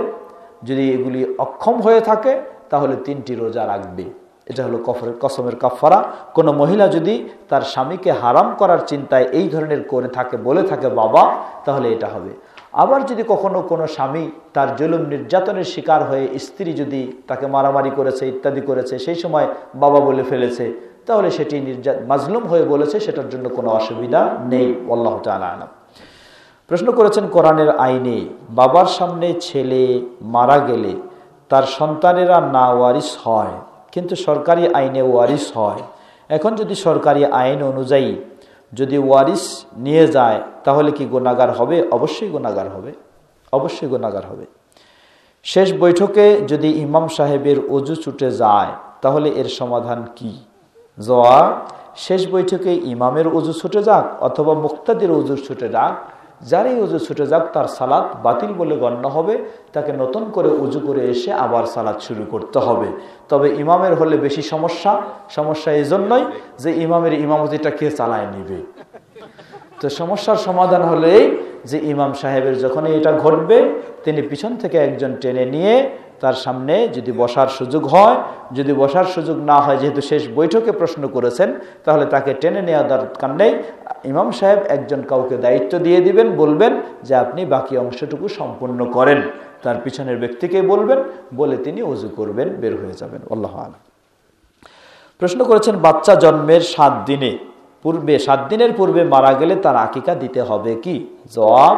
Speaker 1: যদি এগুলি অক্ষম হয়ে থাকে, তাহলে 3টি রোজা রাখবে। এটা হলো কসমের কাফফারা। কোনো মহিলা যদি তার স্বামীকে হারাম করার চিন্তায় এই ধরনের করে থাকে, বলে থাকে বাবা, তাহলে এটা হবে। আবার যদি কখনো কোনো স্বামী তার জুলুম নির্যাতনের শিকার হয়ে স্ত্রী যদি তাকে মারামারি করেছে, ইত্যাদি করেছে, সেই সময় বাবা বলে ফেলেছে, তাহলে সেটি মাজলুম হয়ে বলেছে, সেটার জন্য কোনো অসুবিধা নেই। আল্লাহু তাআলা আলাম। প্রশ্ন করেছেন, কোরআনের আইনে বাবার সামনে ছেলে মারা গেলে তার সন্তানেরা না ওয়ারিস হয়, কিন্তু সরকারি আইনে ওয়ারিস হয়। এখন যদি সরকারি আইন অনুযায়ী যদি ওয়ারিস নিয়ে যায়, তাহলে কি গুনাহগার হবে? অবশ্যই গুনাহগার হবে, অবশ্যই গুনাহগার হবে। শেষ বৈঠকে যদি ইমাম সাহেবের ওযু ছুটে যায়, তাহলে এর সমাধান কি? জবাব, শেষ বৈঠকে ইমামের ওযু ছুটে যাক অথবা মুক্তাদির ওযু ছুটে যাক, যারই ওযু ছুটে যাক তার সালাত বাতিল বলে গণ্য হবে। তাকে নতুন করে ওযু করে এসে আবার সালাত শুরু করতে হবে। তবে ইমামের হলে বেশি সমস্যা এই জন্যই যে ইমামের ইমামতিটা কে চালায় নিবে। তো সমস্যার সমাধান হলো এই যে ইমাম সাহেবের যখনই এটা ঘটবে, তিনি পিছন থেকে একজন টেনে নিয়ে তার সামনে যদি বসার সুযোগ হয়, যদি বসার সুযোগ না হয়, যেহেতু শেষ বৈঠকে প্রশ্ন করেছেন, তাহলে তাকে টেনে নেওয়া দরকার নেই। ইমাম সাহেব একজন কাউকে দায়িত্ব দিয়ে দিবেন, বলবেন যে আপনি বাকি অংশটুকু সম্পূর্ণ করেন। তার পিছনের ব্যক্তিকে বলবেন, বলে তিনি ওযু করবেন, বের হয়ে যাবেন। আল্লাহু আ'লাম। প্রশ্ন করেছেন, বাচ্চা জন্মের 7 দিনের পূর্বে মারা গেলে তার আকিকা দিতে হবে কি? জবাব,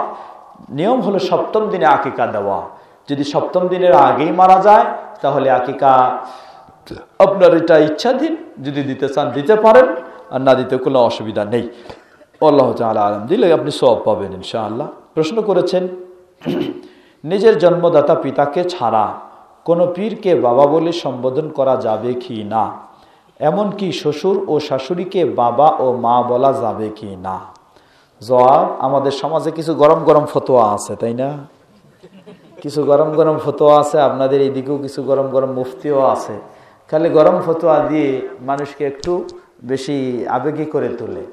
Speaker 1: নিয়ম হলো 7ম দিনে আকিকা দেওয়া। যদি 7ম দিনের আগেই মারা যায়, তাহলে আকিকা আপনার এটা ইচ্ছাধীন, যদি দিতে চান দিতে পারেন, আর না দিতে কোনো অসুবিধা নেই। আল্লাহু তাআলা আলাম। দিলে আপনি সওয়াব পাবেন ইনশাআল্লাহ। প্রশ্ন করেছেন, নিজের জন্মদাতা পিতাকে ছাড়া কোনো পীরকে বাবা বলে সম্বোধন করা যাবে কি না? এমনকি শ্বশুর ও শাশুড়িকে বাবা ও মা বলা যাবে কি না? জবাব, আমাদের সমাজে কিছু গরম গরম ফতোয়া আছে, তাই না? কিছু গরম গরম ফতোয়া আছে, আপনাদের এইদিকেও কিছু গরম গরম মুফতিও আছে। খালি গরম ফতোয়া দিয়ে মানুষকে একটু বেশি আবেগী করে তোলে,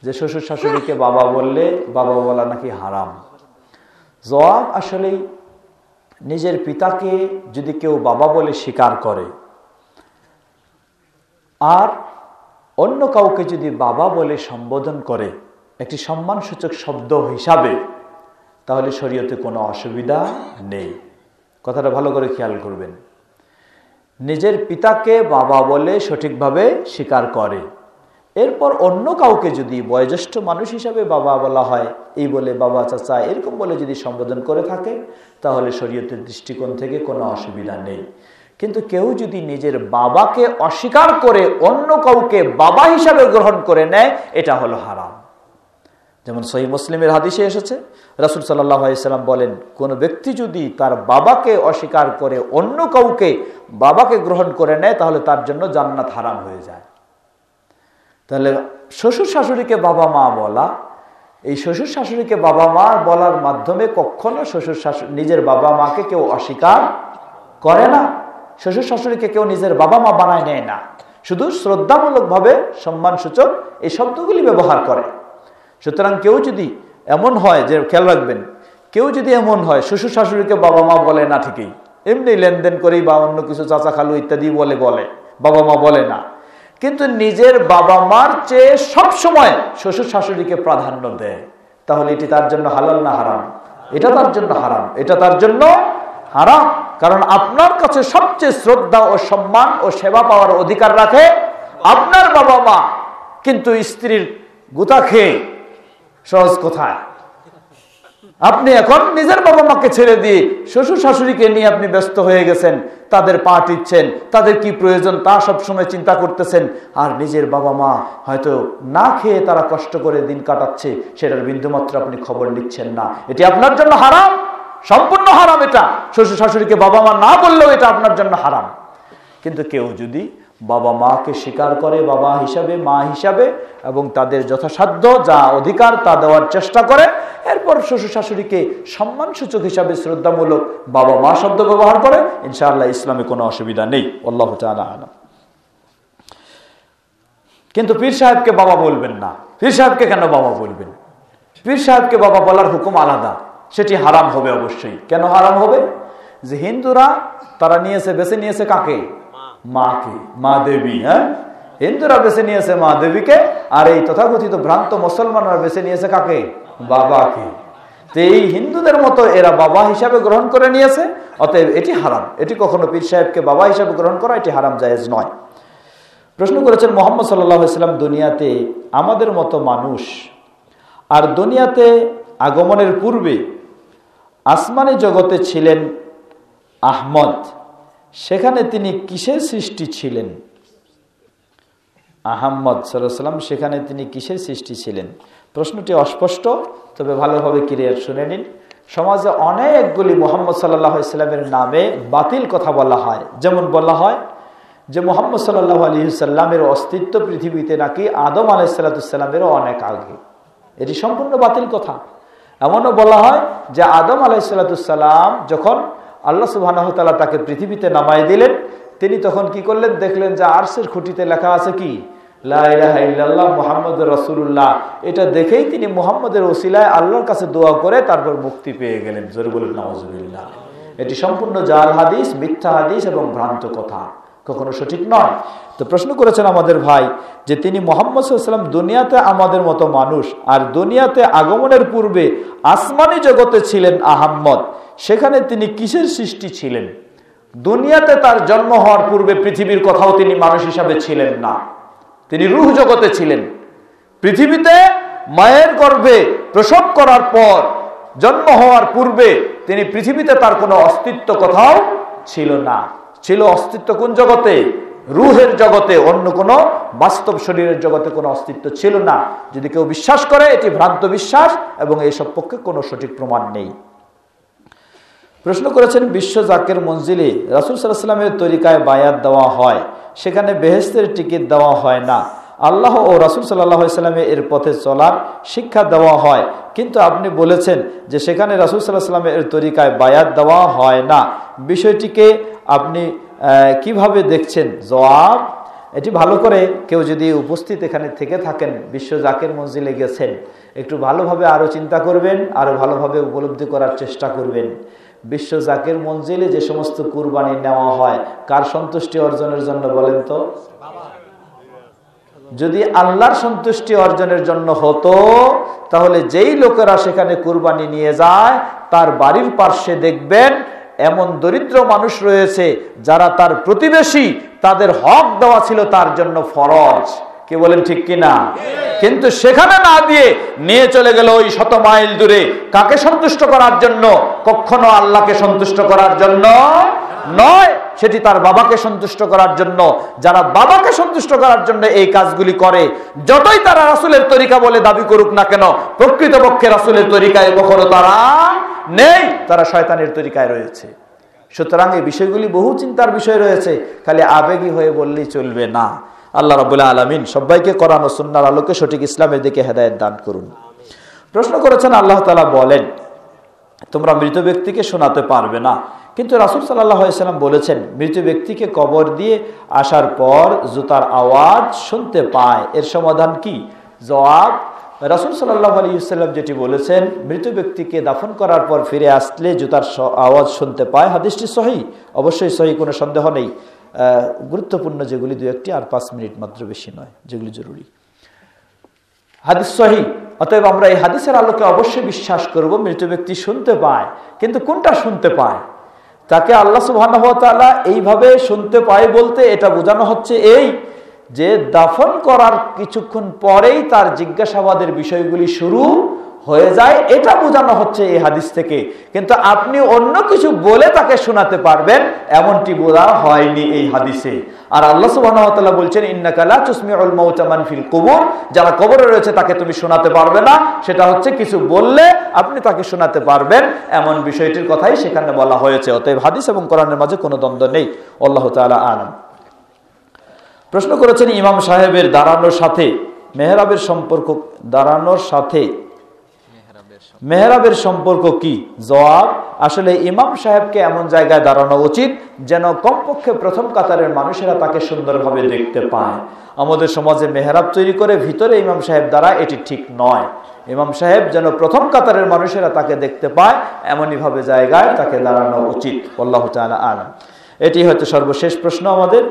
Speaker 1: যে শ্বশুর শাশুড়িকে বাবা বললে বাবা বলা নাকি হারাম। জবাব, আসলেই নিজের পিতাকে যদি কেউ বাবা বলে স্বীকার করে, আর অন্য কাউকে যদি বাবা বলে সম্বোধন করে একটি সম্মানসূচক শব্দ হিসাবে, তাহলে শরীয়তে কোনো অসুবিধা নেই। কথাটা ভালো করে খেয়াল করবেন। নিজের পিতাকে বাবা বলে সঠিকভাবে স্বীকার করে, এরপর অন্য কাউকে যদি বয়োজ্যেষ্ঠ মানুষ হিসাবে বাবা বলা হয়, এই বলে বাবা, চাচা, এরকম বলে যদি সম্বোধন করে থাকে, তাহলে শরীয়তের দৃষ্টিকোণ থেকে কোনো অসুবিধা নেই। কিন্তু কেউ যদি নিজের বাবাকে অস্বীকার করে অন্য কাউকে বাবা হিসাবে গ্রহণ করে নেয়, এটা হলো হারাম। যেমন সহিহ মুসলিমের হাদিসে এসেছে, রাসূল সাল্লাল্লাহু আলাইহি সাল্লাম বলেন, কোন ব্যক্তি যদি তার বাবাকে অস্বীকার করে অন্য কাউকে বাবাকে গ্রহণ করে নেয়, তাহলে তার জন্য জান্নাত হারাম হয়ে যায়। তাহলে শ্বশুর শাশুড়িকে বাবা মা বলা, এই শ্বশুর শাশুড়িকে বাবা মা বলার মাধ্যমে কখনো শ্বশুর শাশুড়ি নিজের বাবা মাকে কেউ অস্বীকার করে না, শ্বশুর শাশুড়িকে কেউ নিজের বাবা মা বানায় নেয় না, শুধু শ্রদ্ধামূলকভাবে সম্মানসূচক এই শব্দগুলি ব্যবহার করে। সুতরাং কেউ যদি এমন হয়, যে খেয়াল রাখবেন, কেউ যদি এমন হয় শ্বশুর শাশুড়িকে বাবা মা বলে না, ঠিকই এমনি লেনদেন করেই বা অন্য কিছু চাচা খালু ইত্যাদি বলে বাবা মা বলে না, কিন্তু নিজের বাবা মার চেয়ে সবসময় শ্বশুর শাশুড়িকে প্রাধান্য দেয়, তাহলে এটি তার জন্য হালাল না হারাম? এটা তার জন্য হারাম, এটা তার জন্য হারাম। কারণ আপনার কাছে সবচেয়ে শ্রদ্ধা ও সম্মান ও সেবা পাওয়ার অধিকার রাখে আপনার বাবা মা, কিন্তু স্ত্রীর গুতা খেয়ে সহজ কোথায়, আপনি এখন নিজের বাবা মাকে ছেড়ে দিয়ে শ্বশুর শাশুড়িকে নিয়ে আপনি ব্যস্ত হয়ে গেছেন, তাদের পা টিপছেন, তাদের কি প্রয়োজন তা সবসময় চিন্তা করতেছেন, আর নিজের বাবা মা হয়তো না খেয়ে তারা কষ্ট করে দিন কাটাচ্ছে, সেটার বিন্দুমাত্র আপনি খবর নিচ্ছেন না। এটি আপনার জন্য হারাম, সম্পূর্ণ হারাম। এটা শ্বশুর শাশুড়িকে বাবা মা না বললেও এটা আপনার জন্য হারাম। কিন্তু কেউ যদি বাবা মাকে স্বীকার করে বাবা হিসাবে, মা হিসাবে, এবং তাদের যথাসাধ্য যা অধিকার তা দেওয়ার চেষ্টা করে, এরপর শ্বশুর শাশুড়িকে সম্মানসূচক হিসাবে শ্রদ্ধামূলক বাবা মা শব্দ ব্যবহার করে, ইনশাআল্লাহ ইসলামে কোনো অসুবিধা নেই। আল্লাহু তাআলা আলাম। কিন্তু পীর সাহেবকে বাবা বলবেন না। পীর সাহেবকে কেন বাবা বলবেন? পীর সাহেবকে বাবা বলার হুকুম আলাদা, সেটি হারাম হবে অবশ্যই। কেন হারাম হবে? যে হিন্দুরা তারা বেছে নিয়েছে কাকে? মাকে, মা দেবী। হ্যাঁ, হিন্দুরা বেছে নিয়েছে মা দেবীকে, আর এই তথাকথিত ভ্রান্ত মুসলমানরা বেছে নিয়েছে কাকে? বাবাকে। তো এই হিন্দুদের মতো এরা বাবা হিসাবে গ্রহণ করে নিয়েছে, অতএব এটি হারাম। এটি কখনো পীর সাহেবকে বাবা হিসাবে গ্রহণ করা এটি হারাম, জায়েজ নয়। প্রশ্ন করেছেন মুহাম্মদ সাল্লাল্লাহু আলাইহি ওয়াসাল্লাম দুনিয়াতে আমাদের মতো মানুষ, আর দুনিয়াতে আগমনের পূর্বে আসমানি জগতে ছিলেন আহমদ, সেখানে তিনি কিসের সৃষ্টি ছিলেন? আহমদ সাল্লাল্লাহু আলাইহি ওয়াসাল্লাম সেখানে তিনি কিসের সৃষ্টি ছিলেন? প্রশ্নটি অস্পষ্ট, তবে ভালোভাবে ক্লিয়ার শুনে নিন। সমাজে অনেকগুলি মুহাম্মদ সাল্লাল্লাহু আলাইহি ওয়াসাল্লামের নামে বাতিল কথা বলা হয়। যেমন বলা হয় যে মুহাম্মদ সাল্লাল্লাহু আলাইহি ওয়াসাল্লামের অস্তিত্ব পৃথিবীতে নাকি আদম আলাইহিসসালামেরও অনেক আগে। এটি সম্পূর্ণ বাতিল কথা। এমনও বলা হয় যে আদম আলাইহিসসালাম যখন আল্লাহ সুবহানাহু ওয়া তাআলা তাকে পৃথিবীতে নামায় দিলেন, তিনি তখন কি করলেন? দেখলেন যে আরশের খুঁটিতে লেখা আছে কি? লা ইলাহা ইল্লাল্লাহ মুহাম্মাদুর রাসূলুল্লাহ। এটা দেখেই তিনি মুহাম্মদের ওসিলায় আল্লাহর কাছে দোয়া করে তারপর মুক্তি পেয়ে গেলেন। জোরে বলুন নাউজুবিল্লাহ। এটি সম্পূর্ণ জাল হাদিস, মিথ্যা হাদিস এবং ভ্রান্ত কথা, কখনো সঠিক নয়। তো প্রশ্ন করেছেন আমাদের ভাই যে তিনি মুহাম্মদ সাল্লাল্লাহু আলাইহি ওয়াসাল্লাম দুনিয়াতে আমাদের মতো মানুষ, আর দুনিয়াতে আগমনের পূর্বে আসমানি জগতে ছিলেন আহমদ, সেখানে তিনি কিসের সৃষ্টি ছিলেন? দুনিয়াতে তার জন্ম হওয়ার পূর্বে পৃথিবীর কোথাও তিনি মানুষ হিসাবে ছিলেন না, তিনি রূহ জগতে ছিলেন। পৃথিবীতে মায়ের গর্ভে প্রসব করার পর জন্ম হওয়ার পূর্বে তিনি পৃথিবীতে তার কোনো অস্তিত্ব কোথাও ছিল না। ছিল অস্তিত্ব কোন জগতে? রূহের জগতে, অন্য কোনো বাস্তব শরীরের জগতে কোনো অস্তিত্ব ছিল না। যদি কেউ বিশ্বাস করে এটি ভ্রান্ত বিশ্বাস এবং এইসব পক্ষে কোনো সঠিক প্রমাণ নেই। প্রশ্ন করেছেন বিশ্ব জাকের মঞ্জিলে রাসূল সাল্লাল্লাহু আলাইহি ওয়াসাল্লামের তরিকায় বায়াত দেওয়া হয়, সেখানে বেহেশতের টিকিট দেওয়া হয় না, আল্লাহ ও রাসূল সাল্লাল্লাহু আলাইহি ওয়াসাল্লামের এর পথে চলার শিক্ষা দেওয়া হয়, কিন্তু আপনি বলেছেন যে সেখানে রাসূল সাল্লাল্লাহু আলাইহি ওয়াসাল্লামের তরিকায় বায়াত দেওয়া হয় না, বিষয়টিকে আপনি কিভাবে দেখছেন? জবাব, এটি ভালো করে কেউ যদি উপস্থিত এখানে থেকে থাকেন, বিশ্ব জাকের মঞ্জিলে গেছেন, একটু ভালোভাবে আরো চিন্তা করবেন, আরো ভালোভাবে উপলব্ধি করার চেষ্টা করবেন। বিশ্ব জাকের মঞ্জিলে যে সমস্ত কুরবানি নেওয়া হয় কার সন্তুষ্টি অর্জনের জন্য বলেন তো? যদি আল্লাহর সন্তুষ্টি অর্জনের জন্য হতো তাহলে যেই লোকেরা সেখানে কুরবানি নিয়ে যায় তার বাড়ির পাশে দেখবেন এমন দরিদ্র মানুষ রয়েছে যারা তার প্রতিবেশী, তাদের হক দেওয়া ছিল তার জন্য ফরজ। কি বলেন ঠিক কিনা? কিন্তু সেখানে না দিয়ে নিয়ে চলে গেল ওই 100 মাইল দূরে। কাকে সন্তুষ্ট করার জন্য? কখনো আল্লাহকে সন্তুষ্ট করার জন্য নয়। সেটি তার বাবাকে সন্তুষ্ট করার জন্য। যারা বাবাকে সন্তুষ্ট করার জন্য এই কাজগুলি করে, যতই তারা রাসূলের তরিকা বলে দাবি করুক না কেন, প্রকৃতপক্ষে রাসূলের তরিকায় কখনো তারা নেই, তারা শয়তানের তরিকায় রয়েছে। সুতরাং এই বিষয়গুলি বহু চিন্তার বিষয় রয়েছে, খালি আবেগী হয়ে বললেই চলবে না। আল্লাহ রাব্বুল আলামিন সবাইকে কোরআন ও সুন্নাহর আলোকে সঠিক ইসলামের দিকে হেদায়েত দান করুন। প্রশ্ন করেছেন, আল্লাহ তাআলা বলেন তোমরা মৃত ব্যক্তিকে শোনাতে পারবে না, কিন্তু রাসূল সাল্লাল্লাহু আলাইহি ওয়াসাল্লাম বলেছেন মৃত ব্যক্তিকে কবর দিয়ে আসার পর জুতার আওয়াজ শুনতে পায়, এর সমাধান কি? জবাব, রাসূল সাল্লাল্লাহু আলাইহি ওয়াসাল্লাম যেটি বলেছেন মৃত ব্যক্তিকে দাফন করার পর ফিরে আসলে জুতার আওয়াজ শুনতে পায়, হাদিসটি সহিহ, অবশ্যই সহিহ, কোনো সন্দেহ নেই। গুরুত্বপূর্ণ যেগুলি দু একটি, আর 5 মিনিট মাত্র, বেশি নয়, যেগুলি জরুরি। হাদিস সহিহ, অতএব আমরা এই হাদিসের আলোকে অবশ্যই বিশ্বাস করব মৃত ব্যক্তি শুনতে পায়, কিন্তু কোনটা শুনতে পায়? তাকে আল্লাহ সুবহানাহু ওয়া তাআলা এইভাবে শুনতে পায় বলতে এটা বোঝানো হচ্ছে এই যে দাফন করার কিছুক্ষণ পরেই তার জিজ্ঞাসাবাদের বিষয়গুলি শুরু হয়ে যায়, এটা বোঝানো হচ্ছে এই হাদিস থেকে। কিন্তু আপনি অন্য কিছু বলে তাকে শোনাতে পারবেন এমনটি বলা হয়নি এই হাদিসে। আর আল্লাহ সুবহানাহু ওয়া তাআলা বলছেন ইন্নাকা লা তুসমিউল মাউতা মান ফিল কুবুর, যারা কবরে রয়েছে তাকে তুমি শোনাতে পারবে না, সেটা হচ্ছে কিছু বললে আপনি তাকে শোনাতে পারবেন, এমন বিষয়টির কথাই সেখানে বলা হয়েছে। অতএব হাদিস এবং কোরআনের মাঝে কোনো দ্বন্দ্ব নেই। আল্লাহু তাআলা আলাম। প্রশ্ন করেছেন ইমাম সাহেবের দাঁড়ানোর সাথে মেহরাবের সম্পর্ক, দাঁড়ানোর সাথে মেহরাবের সম্পর্ক কি? জবাব, আসলে ইমাম সাহেবকে এমন জায়গায় দাঁড়ানো উচিত যেন কমপক্ষে প্রথম কাতারের মানুষেরা তাকে সুন্দরভাবে দেখতে পায়। আমাদের সমাজে মেহরাব তৈরি করে ভিতরে ইমাম সাহেব দাঁড়ায়, এটি ঠিক নয়। ইমাম সাহেব যেন প্রথম কাতারের মানুষেরা তাকে দেখতে পায় এমনইভাবে জায়গায় তাকে দাঁড়ানো উচিত। আল্লাহু তাআলা আলাম। এটি হয়তো সর্বশেষ প্রশ্ন আমাদের।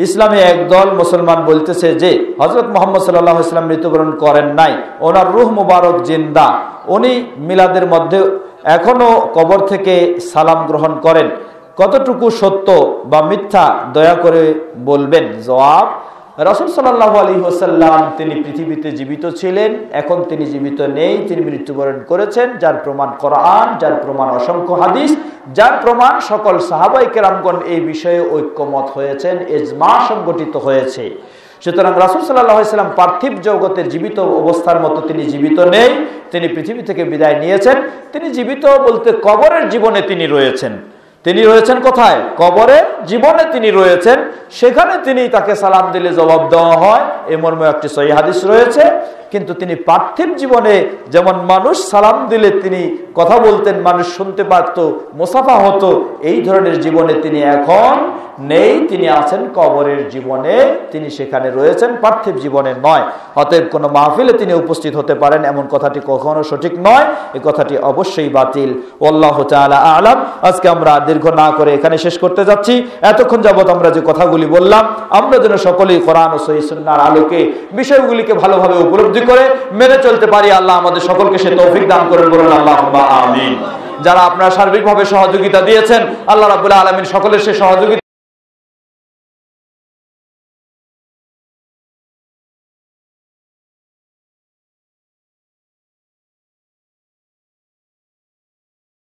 Speaker 1: ইসলামে একদল মুসলমান বলতেছে যে হযরত মুহাম্মদ সাল্লাল্লাহু আলাইহি ওয়াসাল্লাম মৃত্যুবরণ করেন নাই, ওনার রূহ মুবারক জিন্দা, উনি মিলাদের মধ্যে এখনো কবর থেকে সালাম গ্রহণ করেন, কতটুকু সত্য বা মিথ্যা দয়া করে বলবেন? জবাব, রাসূল সাল্লাল্লাহু আলাইহি ওয়াসাল্লাম তিনি পৃথিবীতে জীবিত ছিলেন, এখন তিনি জীবিত নেই, তিনি মৃত্যুবরণ করেছেন, যার প্রমাণ কোরআন, যার প্রমাণ অসংখ্য হাদিস, যার প্রমাণ সকল সাহাবায়ে কেরামগণ এই বিষয়ে ঐক্যমত হয়েছেন, ইজমা সংগঠিত হয়েছে। সুতরাং রাসূল সাল্লাল্লাহু আলাইহি ওয়াসাল্লাম পার্থিব জগতের জীবিত অবস্থার মতো তিনি জীবিত নেই, তিনি পৃথিবী থেকে বিদায় নিয়েছেন। তিনি জীবিত বলতে কবরের জীবনে তিনি রয়েছেন। তিনি রয়েছেন কোথায়? কবরের জীবনে তিনি রয়েছেন, সেখানে তিনি তাকে সালাম দিলে জবাব দেওয়া হয়, এই মর্মে একটি সহিহ হাদিস রয়েছে। কিন্তু তিনি পার্থিব জীবনে যেমন মানুষ সালাম দিলে তিনি কথা বলতেন, মানুষ শুনতে পারত, মুসাফা হতো, এই ধরনের জীবনে তিনি এখন নেই, তিনি আছেন কবরের জীবনে, তিনি সেখানে রয়েছেন, পার্থিব জীবনে নয়। অতএব কোনো মাহফিলে তিনি উপস্থিত হতে পারেন এমন কথাটি কখনো সঠিক নয়, এই কথাটি অবশ্যই বাতিল। আল্লাহু তাআলা আলাম। আজকে আমরা দীর্ঘ না করে এখানে শেষ করতে যাচ্ছি। এতক্ষণ যাবত আমরা যে কথাগুলি বললাম, আমরা যেন সকলেই কোরআন ও সহিহ সুন্নাহর আলোকে বিষয়গুলিকে ভালোভাবে উপলব্ধি করে মেনে চলতে পারি। আল্লাহ আমাদের সকলকে সে তৌফিক দান করেন, বলুন আল্লাহুম্মা আমিন। যারা আপনারা সার্বিকভাবে সহযোগিতা দিয়েছেন, আল্লাহ রাব্বুল আলামিন সকলের সে সহযোগিতা